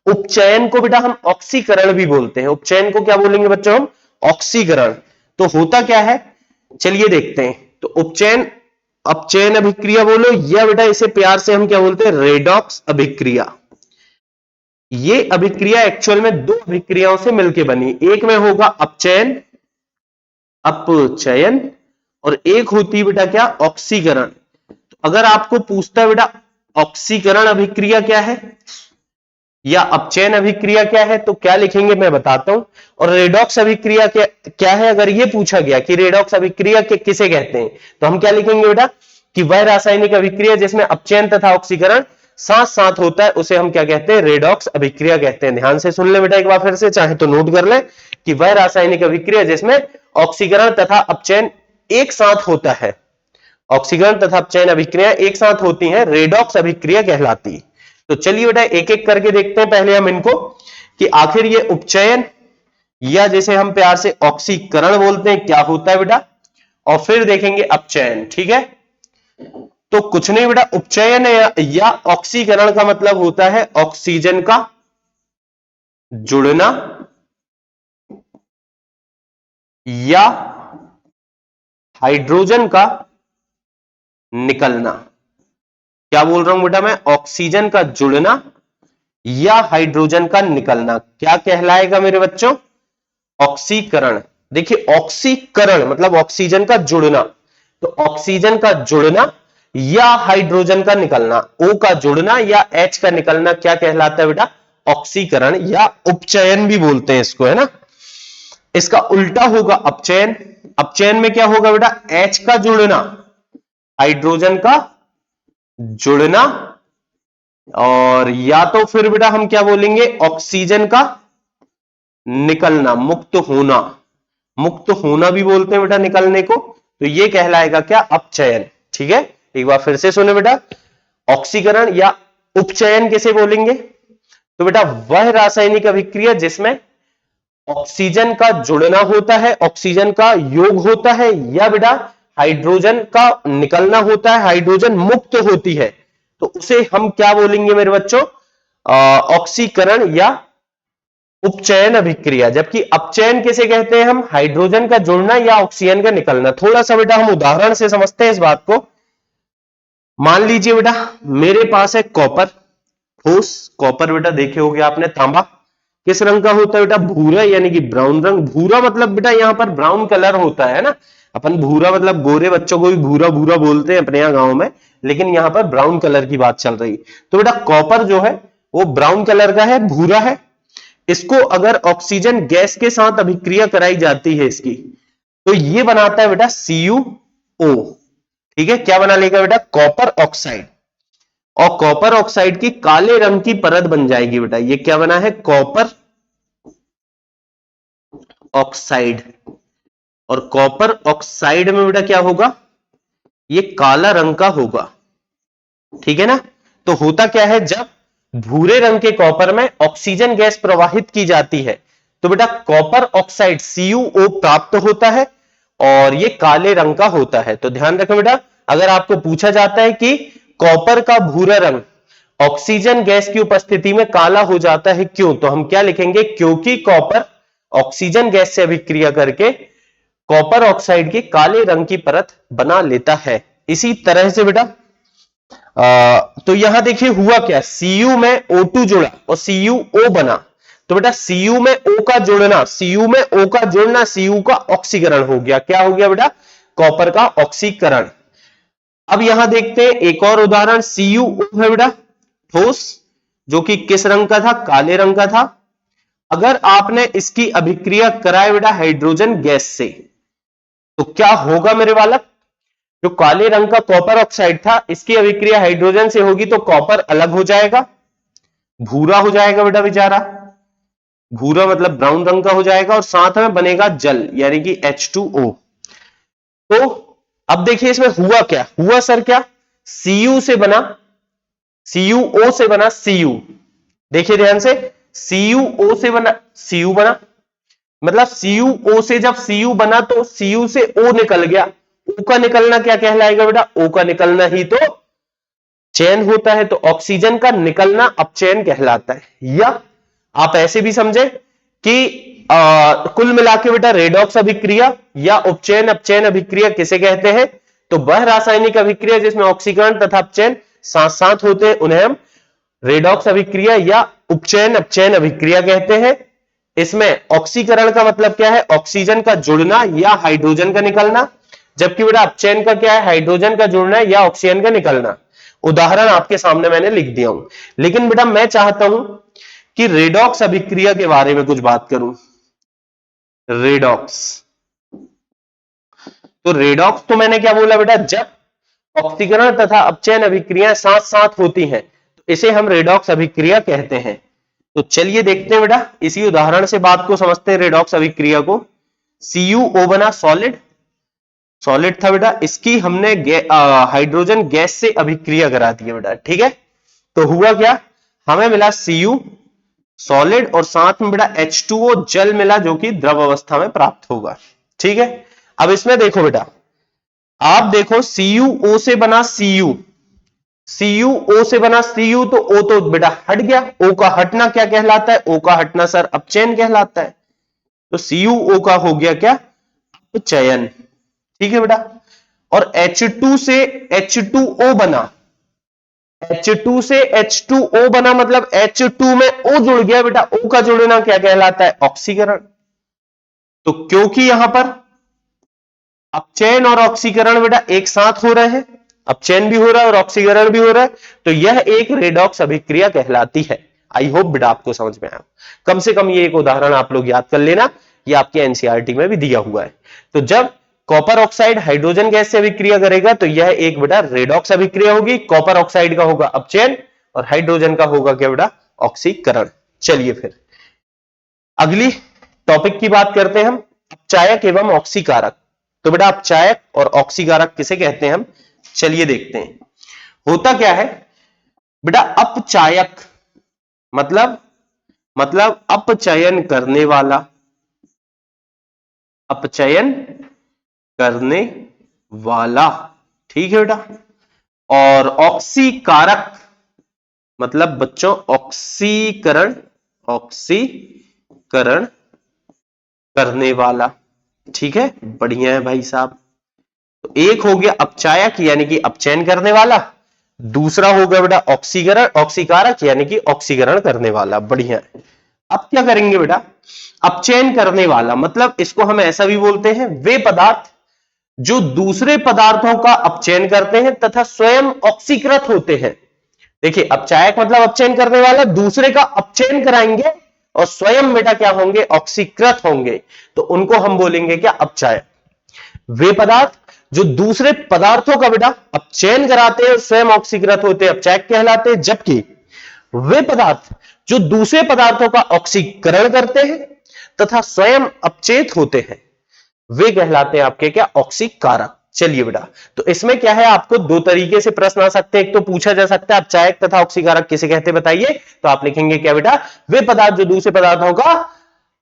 Speaker 1: उपचयन को बेटा हम ऑक्सीकरण भी बोलते हैं। उपचयन को क्या बोलेंगे बच्चों हम? ऑक्सीकरण। तो होता क्या है, चलिए देखते हैं। तो उपचयन अपचयन अभिक्रिया बोलो, या बेटा इसे प्यार से हम क्या बोलते हैं? रेडॉक्स अभिक्रिया। ये अभिक्रिया एक्चुअल में दो अभिक्रियाओं से मिलकर बनी। एक में होगा अपचयन अपचयन, और एक होती है बेटा क्या? ऑक्सीकरण। तो अगर आपको पूछता है बेटा ऑक्सीकरण अभिक्रिया क्या है या अपचयन अभिक्रिया क्या है, तो क्या लिखेंगे मैं बताता हूं। और रेडॉक्स अभिक्रिया क्या है, अगर ये पूछा गया कि रेडॉक्स अभिक्रिया किसे कहते हैं, तो हम क्या लिखेंगे बेटा कि वह रासायनिक अभिक्रिया जिसमें अपचयन तथा ऑक्सीकरण साथ साथ होता है उसे हम क्या कहते हैं? रेडॉक्स अभिक्रिया कहते हैं। ध्यान से सुन ले बेटा एक बार फिर से, चाहे तो नोट कर ले कि वह रासायनिक अभिक्रिया जिसमें ऑक्सीकरण तथा अपचयन एक साथ होता है, ऑक्सीकरण तथा अपचयन अभिक्रिया एक साथ होती हैं, रेडॉक्स अभिक्रिया कहलाती है। तो चलिए बेटा एक एक करके देखते हैं पहले हम इनको, कि आखिर ये उपचयन या जैसे हम प्यार से ऑक्सीकरण बोलते हैं क्या होता है बेटा, और फिर देखेंगे अपचयन। ठीक है, तो कुछ नहीं बेटा, उपचयन या ऑक्सीकरण का मतलब होता है ऑक्सीजन का जुड़ना या हाइड्रोजन का निकलना। क्या बोल रहा हूं बेटा मैं? ऑक्सीजन का जुड़ना या हाइड्रोजन का निकलना क्या कहलाएगा मेरे बच्चों? ऑक्सीकरण। देखिए ऑक्सीकरण मतलब ऑक्सीजन का जुड़ना, तो ऑक्सीजन का जुड़ना या हाइड्रोजन का निकलना, O का जुड़ना या H का निकलना क्या कहलाता है बेटा? ऑक्सीकरण या उपचयन भी बोलते हैं इसको, है ना। इसका उल्टा होगा अपचयन। अपचयन में क्या होगा बेटा? H का जुड़ना, हाइड्रोजन का जुड़ना, और या तो फिर बेटा हम क्या बोलेंगे? ऑक्सीजन का निकलना, मुक्त होना। मुक्त होना भी बोलते हैं बेटा निकलने को। तो ये कहलाएगा क्या? अपचयन। ठीक है, एक बार फिर से सुने बेटा, ऑक्सीकरण या उपचयन किसे बोलेंगे? तो बेटा वह रासायनिक अभिक्रिया जिसमें ऑक्सीजन का जुड़ना होता है, ऑक्सीजन का योग होता है, या बेटा हाइड्रोजन का निकलना होता है, हाइड्रोजन मुक्त होती है, तो उसे हम क्या बोलेंगे मेरे बच्चों? ऑक्सीकरण या उपचयन अभिक्रिया। जबकि अपचयन किसे कहते हैं हम? हाइड्रोजन का जुड़ना या ऑक्सीजन का निकलना। थोड़ा सा बेटा हम उदाहरण से समझते हैं इस बात को। मान लीजिए बेटा मेरे पास है कॉपर, ठोस कॉपर बेटा देखे होगे आपने, तांबा किस रंग का होता है बेटा? भूरा, यानी कि ब्राउन रंग। भूरा मतलब बेटा यहां पर ब्राउन कलर होता है ना। अपन भूरा मतलब गोरे बच्चों को भी भूरा भूरा बोलते हैं अपने यहाँ गांव में, लेकिन यहां पर ब्राउन कलर की बात चल रही है। तो बेटा कॉपर जो है वो ब्राउन कलर का है, भूरा है। इसको अगर ऑक्सीजन गैस के साथ अभिक्रिया कराई जाती है इसकी, तो ये बनाता है बेटा CuO। ठीक है, क्या बना लेगा बेटा? Copper oxide. और कॉपर ऑक्साइड की काले रंग की परत बन जाएगी बेटा। ये क्या बना है? Copper oxide. और कॉपर ऑक्साइड में बेटा क्या होगा? ये काला रंग का होगा। ठीक है ना। तो होता क्या है, जब भूरे रंग के कॉपर में ऑक्सीजन गैस प्रवाहित की जाती है तो बेटा कॉपर ऑक्साइड CuO प्राप्त होता है और ये काले रंग का होता है। तो ध्यान रखें बेटा, अगर आपको पूछा जाता है कि कॉपर का भूरा रंग ऑक्सीजन गैस की उपस्थिति में काला हो जाता है क्यों, तो हम क्या लिखेंगे? क्योंकि कॉपर ऑक्सीजन गैस से अभिक्रिया करके कॉपर ऑक्साइड की काले रंग की परत बना लेता है। इसी तरह से बेटा तो यहां देखिए हुआ क्या, Cu में O2 जुड़ा और CuO बना। तो बेटा Cu में O का जुड़ना, Cu में O का जुड़ना, Cu का ऑक्सीकरण हो गया। क्या हो गया बेटा? कॉपर का ऑक्सीकरण। अब यहां देखते हैं एक और उदाहरण। CuO है बेटा ठोस, जो कि किस रंग का था? काले रंग का था। अगर आपने इसकी अभिक्रिया कराए बेटा हाइड्रोजन गैस से, तो क्या होगा मेरे बालक? जो काले रंग का कॉपर ऑक्साइड था, इसकी अभिक्रिया हाइड्रोजन से होगी तो कॉपर अलग हो जाएगा, भूरा हो जाएगा बेटा बेचारा। भूरा मतलब ब्राउन रंग का हो जाएगा और साथ में बनेगा जल, यानी कि H2O। तो अब देखिए इसमें हुआ क्या? हुआ सर क्या? Cu से बना, CuO से बना Cu। देखिए ध्यान से, CuO से बना Cu बना, मतलब CuO से जब Cu बना तो Cu से O निकल गया, O का निकलना क्या कहलाएगा बेटा? O का निकलना ही तो चयन होता है, तो ऑक्सीजन का निकलना अपचयन कहलाता है। या आप ऐसे भी समझे कि कुल मिला के बेटा रेडॉक्स अभिक्रिया या उपचयन अपचयन अभिक्रिया किसे कहते हैं? तो वह रासायनिक अभिक्रिया जिसमें ऑक्सीकरण तथा अपचयन साथ साथ होते हैं उन्हें हम रेडॉक्स अभिक्रिया या उपचयन अपचयन अभिक्रिया कहते हैं। इसमें ऑक्सीकरण का मतलब क्या है? ऑक्सीजन का जुड़ना या हाइड्रोजन का निकलना, जबकि बेटा अपचयन का क्या है? हाइड्रोजन का जुड़ना या ऑक्सीजन का निकलना। उदाहरण आपके सामने मैंने लिख दिया हूं, लेकिन बेटा मैं चाहता हूं कि रेडॉक्स अभिक्रिया के बारे में कुछ बात करूं। रेडॉक्स, तो रेडॉक्स तो मैंने क्या बोला बेटा? जब ऑक्सीकरण तथा अपचयन अभिक्रियाएं साथ साथ होती हैं तो इसे हम रेडॉक्स अभिक्रिया कहते हैं। तो चलिए देखते हैं बेटा, इसी उदाहरण से बात को समझते हैं रेडॉक्स अभिक्रिया को। CuO बना सॉलिड, सॉलिड था बेटा, इसकी हमने हाइड्रोजन गैस से अभिक्रिया करा दी है बेटा, ठीक है। तो हुआ क्या? हमें मिला Cu सॉलिड और साथ में बेटा H2O जल मिला जो कि द्रव अवस्था में प्राप्त होगा, ठीक है। अब इसमें देखो बेटा, आप देखो CuO से बना Cu, CuO से बना Cu, तो O तो बेटा हट गया, O का हटना क्या कहलाता है? O का हटना सर अपचयन कहलाता है। तो CuO का हो गया क्या? अपचयन, ठीक है बेटा। और H2 से H2O बना, H2 से H2O बना मतलब H2 में O जुड़ गया बेटा, O का जुड़ना क्या कहलाता है? ऑक्सीकरण। तो क्योंकि यहां पर अपचयन और ऑक्सीकरण बेटा एक साथ हो रहे हैं, अपचयन भी हो रहा है और ऑक्सीकरण भी हो रहा है, तो यह एक रेडॉक्स अभिक्रिया कहलाती है। आई होप बेटा आपको समझ में आया। कम से कम ये एक उदाहरण आप लोग याद कर लेना, ये आपके एनसीईआरटी में भी दिया हुआ है। तो जब कॉपर ऑक्साइड हाइड्रोजन गैस से अभिक्रिया करेगा तो यह एक बेटा रेडॉक्स अभिक्रिया होगी। कॉपर ऑक्साइड का होगा अपचयन और हाइड्रोजन का होगा क्या बेटा? ऑक्सीकरण। चलिए फिर अगली टॉपिक की बात करते हैं हम, अपचायक एवं ऑक्सीकारक। तो बेटा अपचायक और ऑक्सीकारक किसे कहते हैं हम? चलिए देखते हैं। होता क्या है बेटा? अपचायक मतलब अपचयन करने वाला, अपचयन करने वाला, ठीक है बेटा। और ऑक्सीकारक मतलब बच्चों ऑक्सीकरण, ऑक्सीकरण करने वाला, ठीक है। बढ़िया है भाई साहब। तो एक हो गया अपचायक यानी कि अपचयन करने वाला, दूसरा हो गया बेटा ऑक्सीकरण, ऑक्सीकारक यानी कि ऑक्सीकरण करने वाला। बढ़िया है। अब क्या करेंगे बेटा? अपचयन करने वाला मतलब इसको हम ऐसा भी बोलते हैं, वे पदार्थ जो दूसरे पदार्थों का अपचयन करते हैं तथा स्वयं ऑक्सीकृत होते हैं। देखिए अपचायक मतलब अपचयन करने वाला, दूसरे का अपचयन कराएंगे और स्वयं बेटा क्या होंगे? ऑक्सीकृत होंगे, तो उनको हम बोलेंगे क्या? अपचायक। वे पदार्थ जो दूसरे पदार्थों का बेटा अपचयन कराते हैं स्वयं ऑक्सीकृत होते हैं, अपचायक कहलाते हैं। जबकि वे पदार्थ जो दूसरे पदार्थों का ऑक्सीकरण करते हैं तथा स्वयं अपचेत होते हैं, वे कहलाते हैं आपके क्या? ऑक्सीकारक। चलिए बेटा, तो इसमें क्या है, आपको दो तरीके से प्रश्न आ सकते हैं। एक तो पूछा जा सकता है अपचायक तथा ऑक्सीकारक किसे कहते हैं बताइए, तो आप लिखेंगे क्या बेटा? वे पदार्थ जो दूसरे पदार्थों का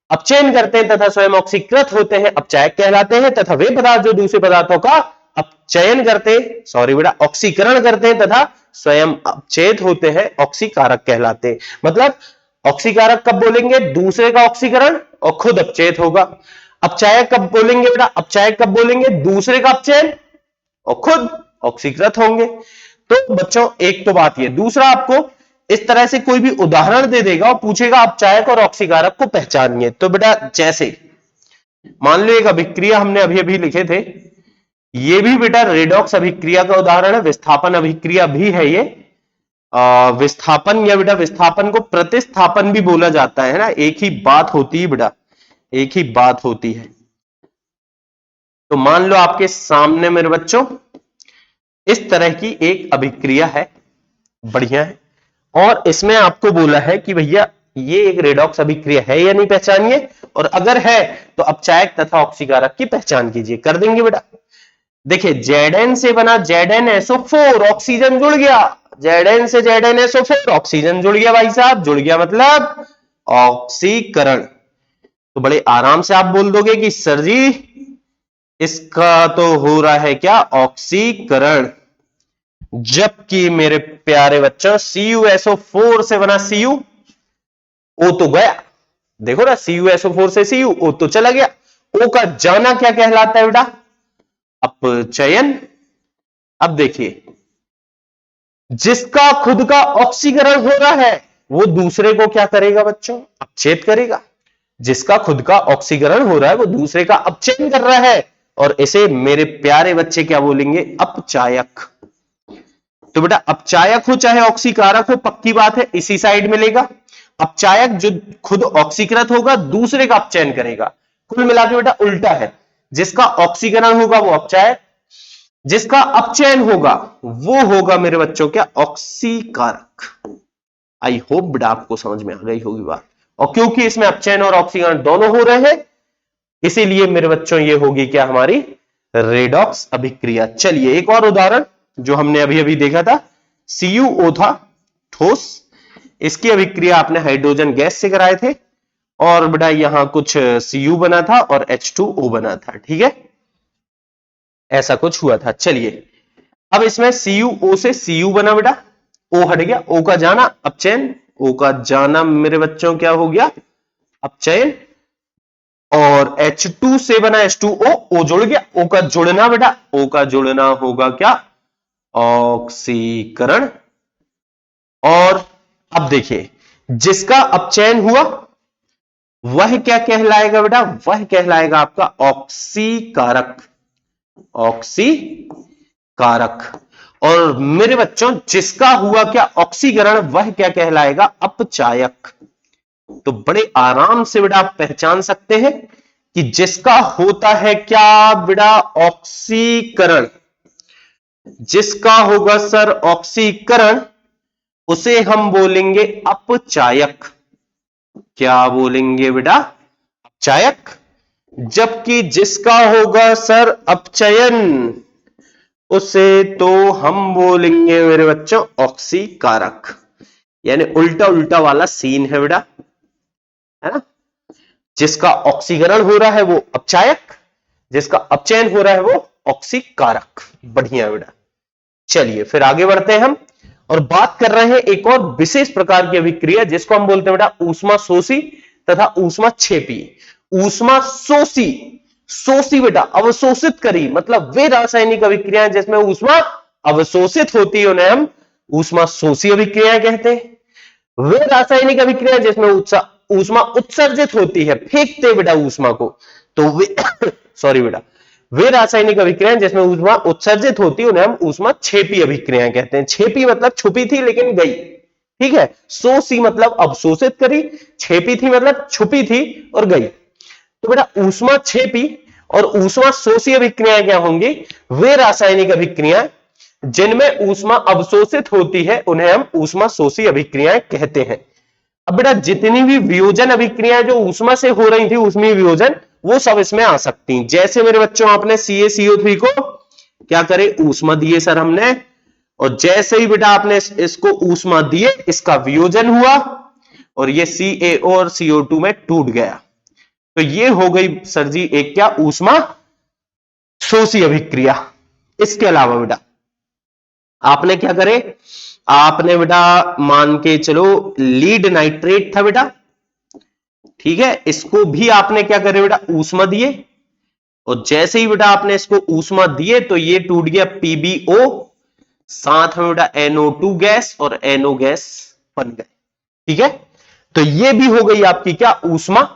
Speaker 1: अपचयन करते हैं तथा स्वयं ऑक्सीकृत होते हैं, अपचायक कहलाते हैं, तथा वे पदार्थ जो दूसरे पदार्थों का अपचयन करते, सॉरी बेटा ऑक्सीकरण करते हैं तथा स्वयं अपचेत होते हैं, ऑक्सीकारक कहलाते हैं। मतलब ऑक्सीकारक कब बोलेंगे? दूसरे का ऑक्सीकरण और खुद अपचेत होगा। अपचायक कब बोलेंगे बेटा? अपचायक कब बोलेंगे? दूसरे का अपचयन और खुद ऑक्सीकृत होंगे। तो बच्चों एक तो बात ये, दूसरा आपको इस तरह से कोई भी उदाहरण दे देगा और पूछेगा अपचायक और ऑक्सीकारक को पहचानिए। तो बेटा जैसे मान लो एक अभिक्रिया हमने अभी अभी लिखे थे, ये भी बेटा रेडॉक्स अभिक्रिया का उदाहरण है, विस्थापन अभिक्रिया भी है ये। विस्थापन या बेटा विस्थापन को प्रतिस्थापन भी बोला जाता है ना, एक ही बात होती है बेटा, एक ही बात होती है। तो मान लो आपके सामने मेरे बच्चों इस तरह की एक अभिक्रिया है, बढ़िया है, और इसमें आपको बोला है कि भैया ये एक रेडॉक्स अभिक्रिया है या नहीं, पहचानिए, और अगर है तो अपचायक तथा ऑक्सीकारक की पहचान कीजिए। कर देंगे बेटा। देखिए Zn से बना ZnSO4, ऑक्सीजन जुड़ गया, Zn से ZnSO4 ऑक्सीजन जुड़ गया भाई साहब, जुड़ गया मतलब ऑक्सीकरण। तो बड़े आराम से आप बोल दोगे कि सर जी इसका तो हो रहा है क्या, ऑक्सीकरण। जबकि मेरे प्यारे बच्चों CuSO4 से बना Cu, O तो गया, देखो ना, CuSO4 से Cu, O तो चला गया। O का जाना क्या कहलाता है बेटा, अपचयन। अब देखिए, जिसका खुद का ऑक्सीकरण हो रहा है वो दूसरे को क्या करेगा बच्चों, अपचेत करेगा। जिसका खुद का ऑक्सीकरण हो रहा है वो दूसरे का अपचयन कर रहा है, और इसे मेरे प्यारे बच्चे क्या बोलेंगे, अपचायक। तो बेटा अपचायक हो चाहे ऑक्सीकारक हो, पक्की बात है इसी साइड मिलेगा। अपचायक जो खुद ऑक्सीकृत होगा दूसरे का अपचयन करेगा। कुल मिला के बेटा उल्टा है, जिसका ऑक्सीकरण होगा वो अपचायक, जिसका अपचयन होगा वो होगा मेरे बच्चों क्या, ऑक्सीकारक। आई होप बेटा आपको समझ में आ गई होगी बात। और क्योंकि इसमें अपचयन और ऑक्सीकरण दोनों हो रहे हैं, इसीलिए मेरे बच्चों ये होगी क्या, हमारी रेडॉक्स अभिक्रिया। चलिए एक और उदाहरण जो हमने अभी अभी देखा था, CuO था ठोस, इसकी अभिक्रिया आपने हाइड्रोजन गैस से कराए थे, और बेटा यहां कुछ Cu बना था और H2O बना था, ठीक है, ऐसा कुछ हुआ था। चलिए अब इसमें CuO से Cu बना बेटा, O हट गया, O का जाना अपचयन, O का जाना मेरे बच्चों क्या हो गया, अपचयन, और H2 से बना H2O, O जुड़ गया, O का जुड़ना बेटा, O का जुड़ना होगा क्या, ऑक्सीकरण। और अब देखिए जिसका अपचयन हुआ वह क्या कहलाएगा बेटा, वह कहलाएगा आपका ऑक्सीकारक, ऑक्सीकारक। और मेरे बच्चों जिसका हुआ क्या, ऑक्सीकरण, वह क्या कहलाएगा, अपचायक। तो बड़े आराम से बेटा आप पहचान सकते हैं कि जिसका होता है क्या बेटा, ऑक्सीकरण, जिसका होगा सर ऑक्सीकरण, उसे हम बोलेंगे अपचायक। क्या बोलेंगे बेटा, अपचायक। जबकि जिसका होगा सर अपचयन, उसे तो हम बोलेंगे मेरे बच्चों ऑक्सीकारक। यानी उल्टा उल्टा वाला सीन है बेटा, है ना। जिसका ऑक्सीकरण हो रहा है वो अपचायक, जिसका अपचयन हो रहा है वो ऑक्सीकारक। बढ़िया बेटा। चलिए फिर आगे बढ़ते हैं हम, और बात कर रहे हैं एक और विशेष प्रकार की अभिक्रिया जिसको हम बोलते हैं बेटा ऊष्मा शोषी तथा ऊष्मा क्षेपी। ऊष्मा शोषी, शोषी बेटा अवशोषित करी, मतलब वे रासायनिक अभिक्रियाएं जिसमें ऊष्मा अवशोषित होती है उन्हें हम ऊष्मा शोषी अभिक्रियाएं कहते हैं। वे रासायनिक अभिक्रियाएं जिसमें ऊष्मा उत्सर्जित होती है, फेंकते बेटा ऊष्मा को, तो वे सॉरी बेटा, वे रासायनिक अभिक्रियाएं जिसमें ऊष्मा उत्सर्जित होती है उन्हें हम ऊष्मा क्षेपी अभिक्रियाएं कहते हैं। क्षेपी मतलब छुपी थी लेकिन गई, ठीक है। शोषी मतलब अवशोषित करी, क्षेपी थी मतलब छुपी थी और गई। तो बेटा ऊष्मा क्षेपी और ऊष्मा शोषी अभिक्रियाएं क्या होंगी, वे रासायनिक अभिक्रियाएं जिनमें ऊष्मा अवशोषित होती है उन्हें हम ऊष्मा शोषी अभिक्रियाएं कहते हैं। अब बेटा जितनी भी वियोजन अभिक्रियाएं जो ऊष्मा से हो रही थी, ऊष्मीय वियोजन, वो सब इसमें आ सकती हैं। जैसे मेरे बच्चों आपने CaCO3 को क्या करे, ऊष्मा दिए सर हमने, और जैसे ही बेटा आपने इसको ऊष्मा दिए, इसका वियोजन हुआ और ये CaO और CO2 में टूट गया, तो ये हो गई सर जी एक क्या, ऊष्मा शोषी अभिक्रिया। इसके अलावा बेटा आपने क्या करे, आपने बेटा मान के चलो लीड नाइट्रेट था बेटा, ठीक है, इसको भी आपने क्या करे बेटा, ऊष्मा दिए, और जैसे ही बेटा आपने इसको ऊष्मा दिए तो ये टूट गया PbO, साथ में बेटा NO2 गैस और NO गैस बन गए, ठीक है। तो ये भी हो गई आपकी क्या, ऊष्मा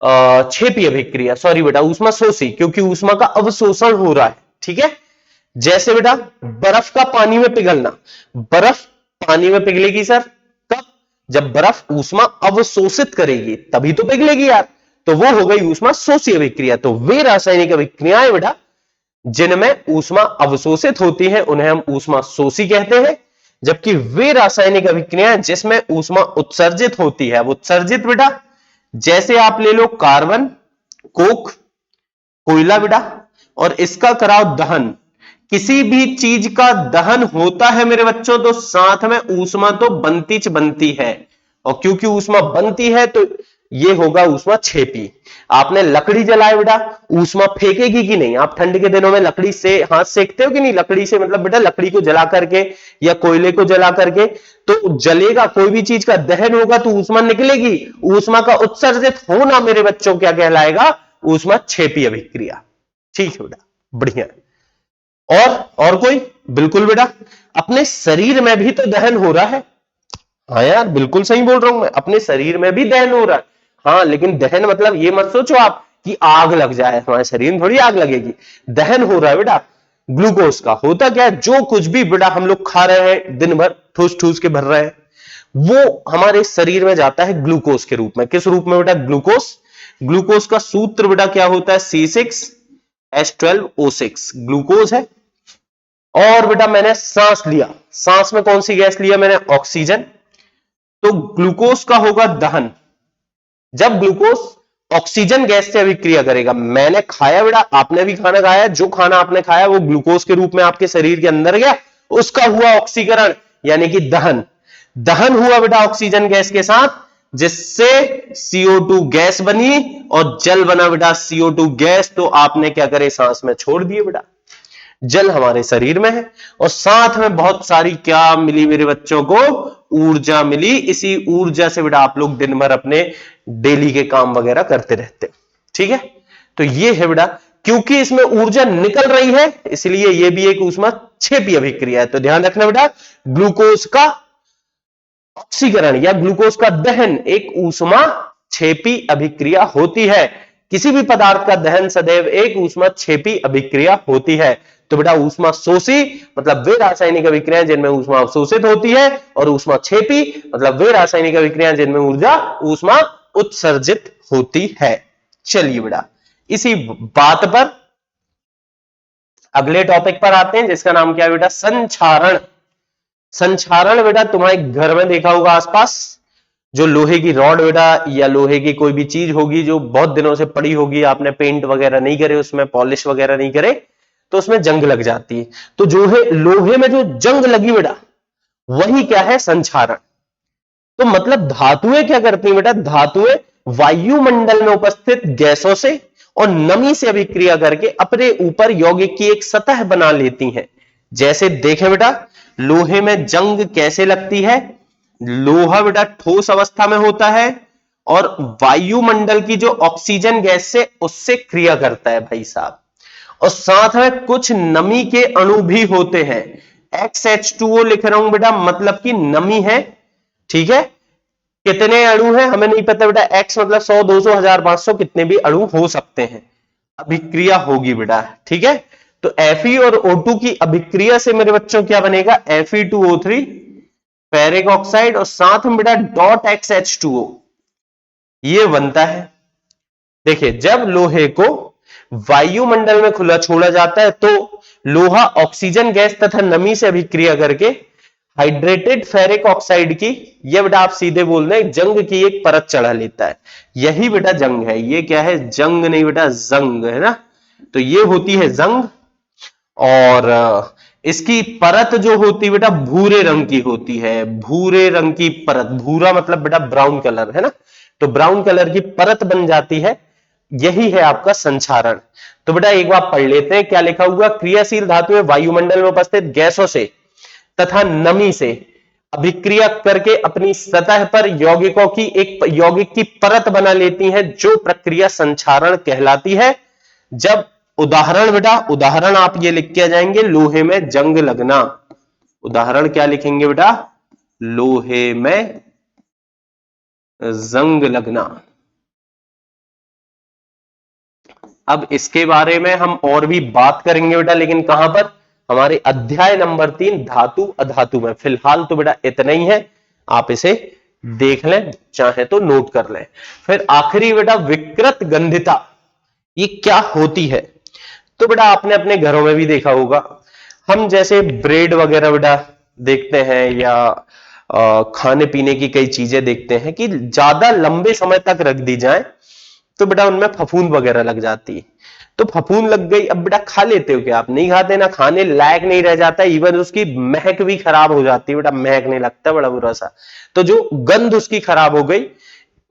Speaker 1: क्षेपी अभिक्रिया, सॉरी बेटा ऊष्मा शोषी, क्योंकि ऊष्मा का अवशोषण हो रहा है, ठीक है। जैसे बेटा बर्फ का पानी में पिघलना, बर्फ पानी में पिघलेगी सर कब, जब बर्फ ऊष्मा अवशोषित करेगी तभी तो पिघलेगी यार, तो वो हो गई ऊष्मा शोषी अभिक्रिया। तो वे रासायनिक अभिक्रियाएं बेटा जिनमें ऊष्मा अवशोषित होती है उन्हें हम ऊष्मा शोषी कहते हैं, जबकि वे रासायनिक अभिक्रियाएं जिसमें ऊष्मा उत्सर्जित होती है, उत्सर्जित बेटा जैसे आप ले लो कार्बन, कोक, कोयला बेटा, और इसका कराओ दहन, किसी भी चीज का दहन होता है मेरे बच्चों तो साथ में ऊष्मा तो बनती है, और क्योंकि ऊष्मा बनती है तो ये होगा ऊष्मा 6p। आपने लकड़ी जलाए बेटा, ऊष्मा फेंकेगी कि नहीं? आप ठंड के दिनों में लकड़ी से हाथ सेकते हो कि नहीं? लकड़ी से मतलब बेटा लकड़ी को जला करके या कोयले को जला करके तो जलेगा, कोई भी चीज का दहन होगा तो ऊष्मा निकलेगी। ऊष्मा का उत्सर्जित होना मेरे बच्चों क्या कहलाएगा? ऊष्मा 6p अभिक्रिया। ठीक है बेटा, बढ़िया। और कोई? बिल्कुल बेटा, अपने शरीर में भी तो दहन हो रहा है। हाँ यार, बिल्कुल सही बोल रहा हूं मैं, अपने शरीर में भी दहन हो रहा है। हाँ, लेकिन दहन मतलब ये मत सोचो आप कि आग लग जाए, हमारे शरीर में थोड़ी आग लगेगी। दहन हो रहा है बेटा ग्लूकोज का। होता क्या है, जो कुछ भी बेटा हम लोग खा रहे हैं दिन भर, ठूस ठूस के भर रहे हैं, वो हमारे शरीर में जाता है ग्लूकोज के रूप में। किस रूप में बेटा? ग्लूकोज। ग्लूकोज का सूत्र बेटा क्या होता है? C6H12O6 ग्लूकोज है। और बेटा मैंने सांस लिया, सांस में कौन सी गैस लिया मैंने? ऑक्सीजन। तो ग्लूकोज का होगा दहन। जब ग्लूकोज ऑक्सीजन गैस से अभिक्रिया करेगा, मैंने खाया बेटा, आपने भी खाना खाया, जो खाना आपने खाया वो ग्लूकोज के रूप में आपके शरीर के अंदर गया, उसका हुआ ऑक्सीकरण यानी कि दहन। दहन हुआ बेटा ऑक्सीजन गैस के साथ, जिससे CO2 गैस बनी और जल बना बेटा CO2 गैस। तो आपने क्या करे? सांस में छोड़ दिए बेटा। जल हमारे शरीर में है और साथ में बहुत सारी क्या मिली मेरे बच्चों को? ऊर्जा मिली। इसी ऊर्जा से बेटा आप लोग दिन भर अपने डेली के काम वगैरह करते रहते। ठीक है, तो ये है बेटा, क्योंकि इसमें ऊर्जा निकल रही है इसलिए ये भी एक ऊष्मा 6p अभिक्रिया है। तो ध्यान रखना बेटा, ग्लूकोज का ऑक्सीकरण या ग्लूकोज का दहन एक ऊष्मा 6p अभिक्रिया होती है। किसी भी पदार्थ का दहन सदैव एक ऊष्मा 6p अभिक्रिया होती है। तो बेटा ऊष्मा शोषी मतलब वे रासायनिक अभिक्रियाएं जिनमें ऊष्मा अवशोषित होती है, और ऊष्मा 6p मतलब वे रासायनिक अभिक्रियाएं जिनमें ऊर्जा ऊष्मा उत्सर्जित होती है। चलिए बेटा, इसी बात पर अगले टॉपिक पर आते हैं, जिसका नाम क्या है बेटा? संक्षारण। संक्षारण बेटा तुम्हारे घर में देखा होगा आसपास, जो लोहे की रॉड बेटा या लोहे की कोई भी चीज होगी जो बहुत दिनों से पड़ी होगी, आपने पेंट वगैरह नहीं करे, उसमें पॉलिश वगैरह नहीं करे, तो उसमें जंग लग जाती है। तो जो है लोहे में जो जंग लगी बेटा, वही क्या है? संक्षारण। तो मतलब धातुएं क्या करती हैं बेटा? धातुएं वायुमंडल में उपस्थित गैसों से और नमी से अभिक्रिया करके अपने ऊपर यौगिक की एक सतह बना लेती हैं। जैसे देखें बेटा, लोहे में जंग कैसे लगती है? लोहा बेटा ठोस अवस्था में होता है और वायुमंडल की जो ऑक्सीजन गैस से उससे क्रिया करता है भाई साहब, और साथ में कुछ नमी के अणु भी होते हैं। XH2O लिख रहा हूं बेटा, मतलब कि नमी है। ठीक है, कितने अणु हैं हमें नहीं पता बेटा, X मतलब 100, 200, 1000, 500, कितने भी अणु हो सकते हैं, अभिक्रिया होगी बेटा। ठीक है, तो Fe और O2 की अभिक्रिया से मेरे बच्चों क्या बनेगा? Fe2O3 फेरिक ऑक्साइड और साथ में बेटा डॉट XH2O ये बनता है। देखिए, जब लोहे को वायुमंडल में खुला छोड़ा जाता है तो लोहा ऑक्सीजन गैस तथा नमी से अभिक्रिया करके हाइड्रेटेड फेरिक ऑक्साइड की, ये बेटा आप सीधे बोल दें, जंग की एक परत चढ़ा लेता है। यही बेटा जंग है। ये क्या है? जंग नहीं बेटा, जंग है ना। तो ये होती है जंग, और इसकी परत जो होती है बेटा भूरे रंग की होती है। भूरे रंग की परत, भूरा मतलब बेटा ब्राउन कलर है ना, तो ब्राउन कलर की परत बन जाती है। यही है आपका संक्षारण। तो बेटा एक बार पढ़ लेते हैं क्या लिखा हुआ? क्रियाशील धातुएं वायुमंडल में उपस्थित गैसों से तथा नमी से अभिक्रिया करके अपनी सतह पर यौगिकों की एक यौगिक की परत बना लेती हैं, जो प्रक्रिया संक्षारण कहलाती है। जब उदाहरण बेटा, उदाहरण आप ये लिख के आ जाएंगे, लोहे में जंग लगना। उदाहरण क्या लिखेंगे बेटा? लोहे में जंग लगना। अब इसके बारे में हम और भी बात करेंगे बेटा, लेकिन कहां पर? हमारे अध्याय नंबर 3 धातु अधातु में। फिलहाल तो बेटा इतना ही है, आप इसे देख लें, चाहे तो नोट कर लें। फिर आखिरी बेटा विकृत गंधिता, ये क्या होती है? तो बेटा आपने अपने घरों में भी देखा होगा, हम जैसे ब्रेड वगैरह बेटा देखते हैं या खाने पीने की कई चीजें देखते हैं कि ज्यादा लंबे समय तक रख दी जाए तो बेटा उनमें फफूंद वगैरह लग जाती है। तो फफूंद लग गई, अब बेटा खा लेते हो क्या? आप नहीं खाते ना, खाने लायक नहीं रह जाता, इवन उसकी महक भी खराब हो जाती है बेटा, महक नहीं लगता, बड़ा बुरा सा। तो जो गंध उसकी खराब हो गई,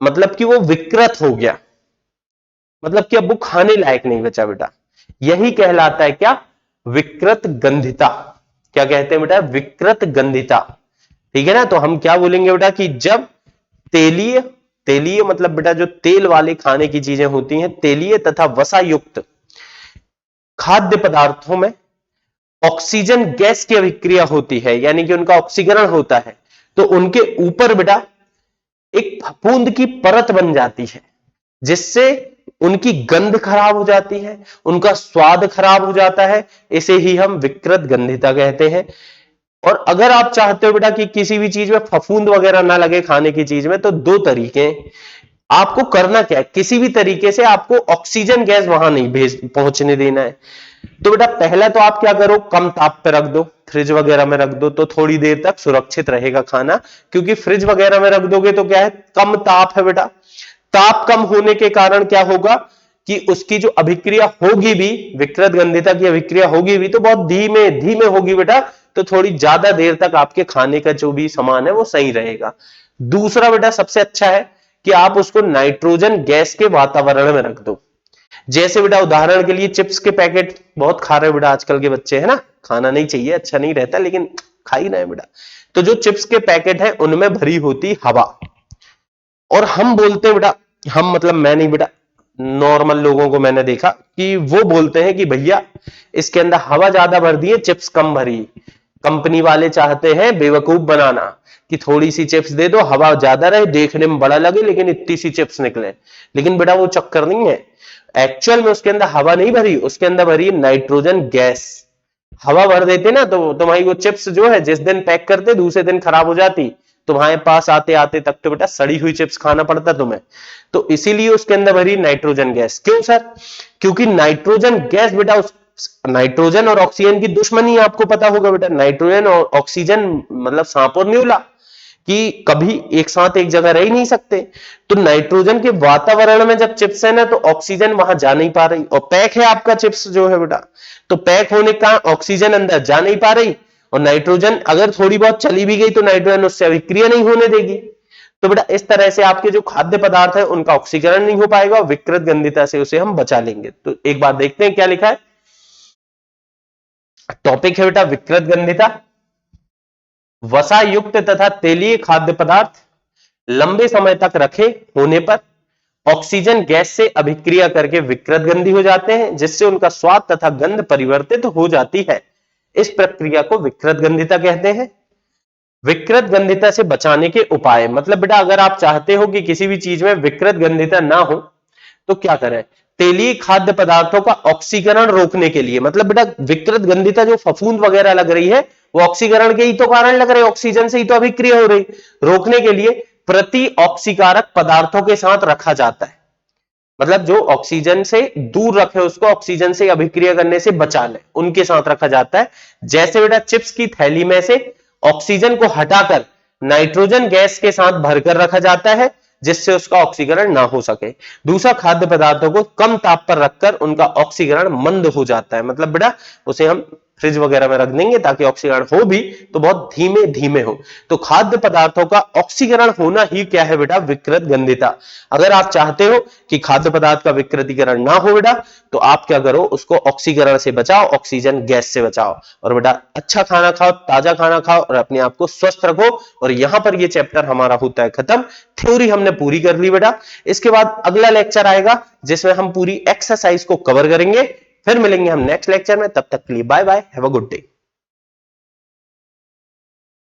Speaker 1: मतलब कि वो विकृत हो गया, मतलब कि अब वो खाने लायक नहीं बचा बेटा, यही कहलाता है क्या, विकृत गंधिता। क्या कहते हैं बेटा, विकृत गंधिता। ठीक है ना। तो हम क्या बोलेंगे बेटा कि जब तेलीय, तेलीय मतलब बेटा जो तेल वाले खाने की चीजें होती हैं, तेलीय तथा वसा युक्त खाद्य पदार्थों में ऑक्सीजन गैस की अभिक्रिया होती है, यानी कि उनका ऑक्सीकरण होता है, तो उनके ऊपर बेटा एक फफूंद की परत बन जाती है, जिससे उनकी गंध खराब हो जाती है, उनका स्वाद खराब हो जाता है। इसे ही हम विकृत गंधिता कहते हैं। और अगर आप चाहते हो बेटा कि किसी भी चीज में फफूंद वगैरह ना लगे खाने की चीज में, तो दो तरीके आपको करना क्या है, किसी भी तरीके से आपको ऑक्सीजन गैस वहां नहीं पहुंचने देना है। तो बेटा पहला तो आप क्या करो, कम ताप पे रख दो, फ्रिज वगैरह में रख दो, तो थोड़ी देर तक सुरक्षित रहेगा खाना। क्योंकि फ्रिज वगैरह में रख दोगे तो क्या है, कम ताप है बेटा, ताप कम होने के कारण क्या होगा कि उसकी जो अभिक्रिया होगी भी, विकृत गंधिता की अभिक्रिया होगी भी, तो बहुत धीमे धीमे होगी बेटा, तो थोड़ी ज्यादा देर तक आपके खाने का जो भी सामान है वो सही रहेगा। दूसरा बेटा सबसे अच्छा है कि आप उसको नाइट्रोजन गैस के वातावरण में रख दो। जैसे बेटा उदाहरण के लिए चिप्स के पैकेट बहुत खा रहे बेटा आजकल के बच्चे, है ना, खाना नहीं चाहिए, अच्छा नहीं रहता, लेकिन खा ही रहे बेटा। तो जो चिप्स के पैकेट है उनमें भरी होती हवा, और हम बोलते हैं बेटा, हम मतलब मैं नहीं बेटा, नॉर्मल लोगों को मैंने देखा कि वो बोलते हैं कि भैया इसके अंदर हवा ज्यादा भर दी है, चिप्स कम भरी। कंपनी वाले चाहते हैं बेवकूफ बनाना कि थोड़ी सी चिप्स दे दो, हवा ज्यादा रहे, देखने में बड़ा लगे, लेकिन इतनी सी चिप्स निकले। लेकिन बेटा वो चक्कर नहीं है, एक्चुअल में उसके अंदर हवा नहीं भरी, उसके अंदर भरी नाइट्रोजन गैस। हवा भर देते ना तो तुम्हारी वो चिप्स जो है जिस दिन पैक करते दूसरे दिन खराब हो जाती, तुम्हारे पास आते आते तक तो बेटा सड़ी हुई चिप्स खाना पड़ता तुम्हें। तो इसीलिए उसके अंदर भरी नाइट्रोजन गैस। क्यों सर? क्योंकि नाइट्रोजन गैस बेटा, उस नाइट्रोजन और ऑक्सीजन की दुश्मनी आपको पता होगा बेटा, नाइट्रोजन और ऑक्सीजन मतलब सांप और न्यूला कि कभी एक साथ एक जगह रह ही नहीं सकते। तो नाइट्रोजन के वातावरण में जब चिप्स है ना, तो ऑक्सीजन वहां जा नहीं पा रही, और पैक है आपका चिप्स जो है बेटा, तो पैक होने का ऑक्सीजन अंदर जा नहीं पा रही, और नाइट्रोजन अगर थोड़ी बहुत चली भी गई तो नाइट्रोजन उससे अभिक्रिया नहीं होने देगी। तो बेटा इस तरह से आपके जो खाद्य पदार्थ है उनका ऑक्सीकरण नहीं हो पाएगा, और विकृत गंधिता से उसे हम बचा लेंगे। तो एक बार देखते हैं क्या लिखा है। टॉपिक है बेटा विकृत गंधिता। वसा युक्त तथा तेलीय खाद्य पदार्थ लंबे समय तक रखे होने पर ऑक्सीजन गैस से अभिक्रिया करके विकृत गंधी हो जाते हैं, जिससे उनका स्वाद तथा गंध परिवर्तित हो जाती है। इस प्रक्रिया को विकृत गंधिता कहते हैं। विकृत गंधिता से बचाने के उपाय, मतलब बेटा अगर आप चाहते हो कि किसी भी चीज में विकृत गंधिता ना हो तो क्या करें, तेलीय खाद्य पदार्थों का ऑक्सीकरण रोकने के लिए, मतलब बेटा विकृत गंधिता जो फफूंद वगैरह लग रही है वो ऑक्सीकरण के ही तो कारण लग रहे, ऑक्सीजन से ही तो अभिक्रिया हो रही, रोकने के लिए प्रति ऑक्सीकारक पदार्थों के साथ रखा जाता है। मतलब जो ऑक्सीजन से दूर रखे उसको ऑक्सीजन से अभिक्रिया करने से बचा ले, उनके साथ रखा जाता है। जैसे बेटा चिप्स की थैली में से ऑक्सीजन को हटाकर नाइट्रोजन गैस के साथ भरकर रखा जाता है, जिससे उसका ऑक्सीकरण ना हो सके। दूसरा, खाद्य पदार्थों को कम ताप पर रखकर उनका ऑक्सीकरण मंद हो जाता है, मतलब बेटा उसे हम फ्रिज वगैरह में रख देंगे ताकि ऑक्सीकरण हो भी तो बहुत धीमे धीमे हो। तो खाद्य पदार्थों का ऑक्सीकरण होना ही क्या है बेटा, विकृत गंधिता। अगर आप चाहते हो कि खाद्य पदार्थ का विकृतीकरण ना हो बेटा, तो आप क्या करो, उसको ऑक्सीकरण से बचाओ, ऑक्सीजन गैस से बचाओ, और बेटा अच्छा खाना खाओ, ताजा खाना खाओ, और अपने आप को स्वस्थ रखो। और यहां पर ये चैप्टर हमारा होता है खत्म। थ्योरी हमने पूरी कर ली बेटा। इसके बाद अगला लेक्चर आएगा जिसमें हम पूरी एक्सरसाइज को कवर करेंगे। फिर मिलेंगे हम नेक्स्ट लेक्चर में, तब तक के लिए bye bye, have a good day.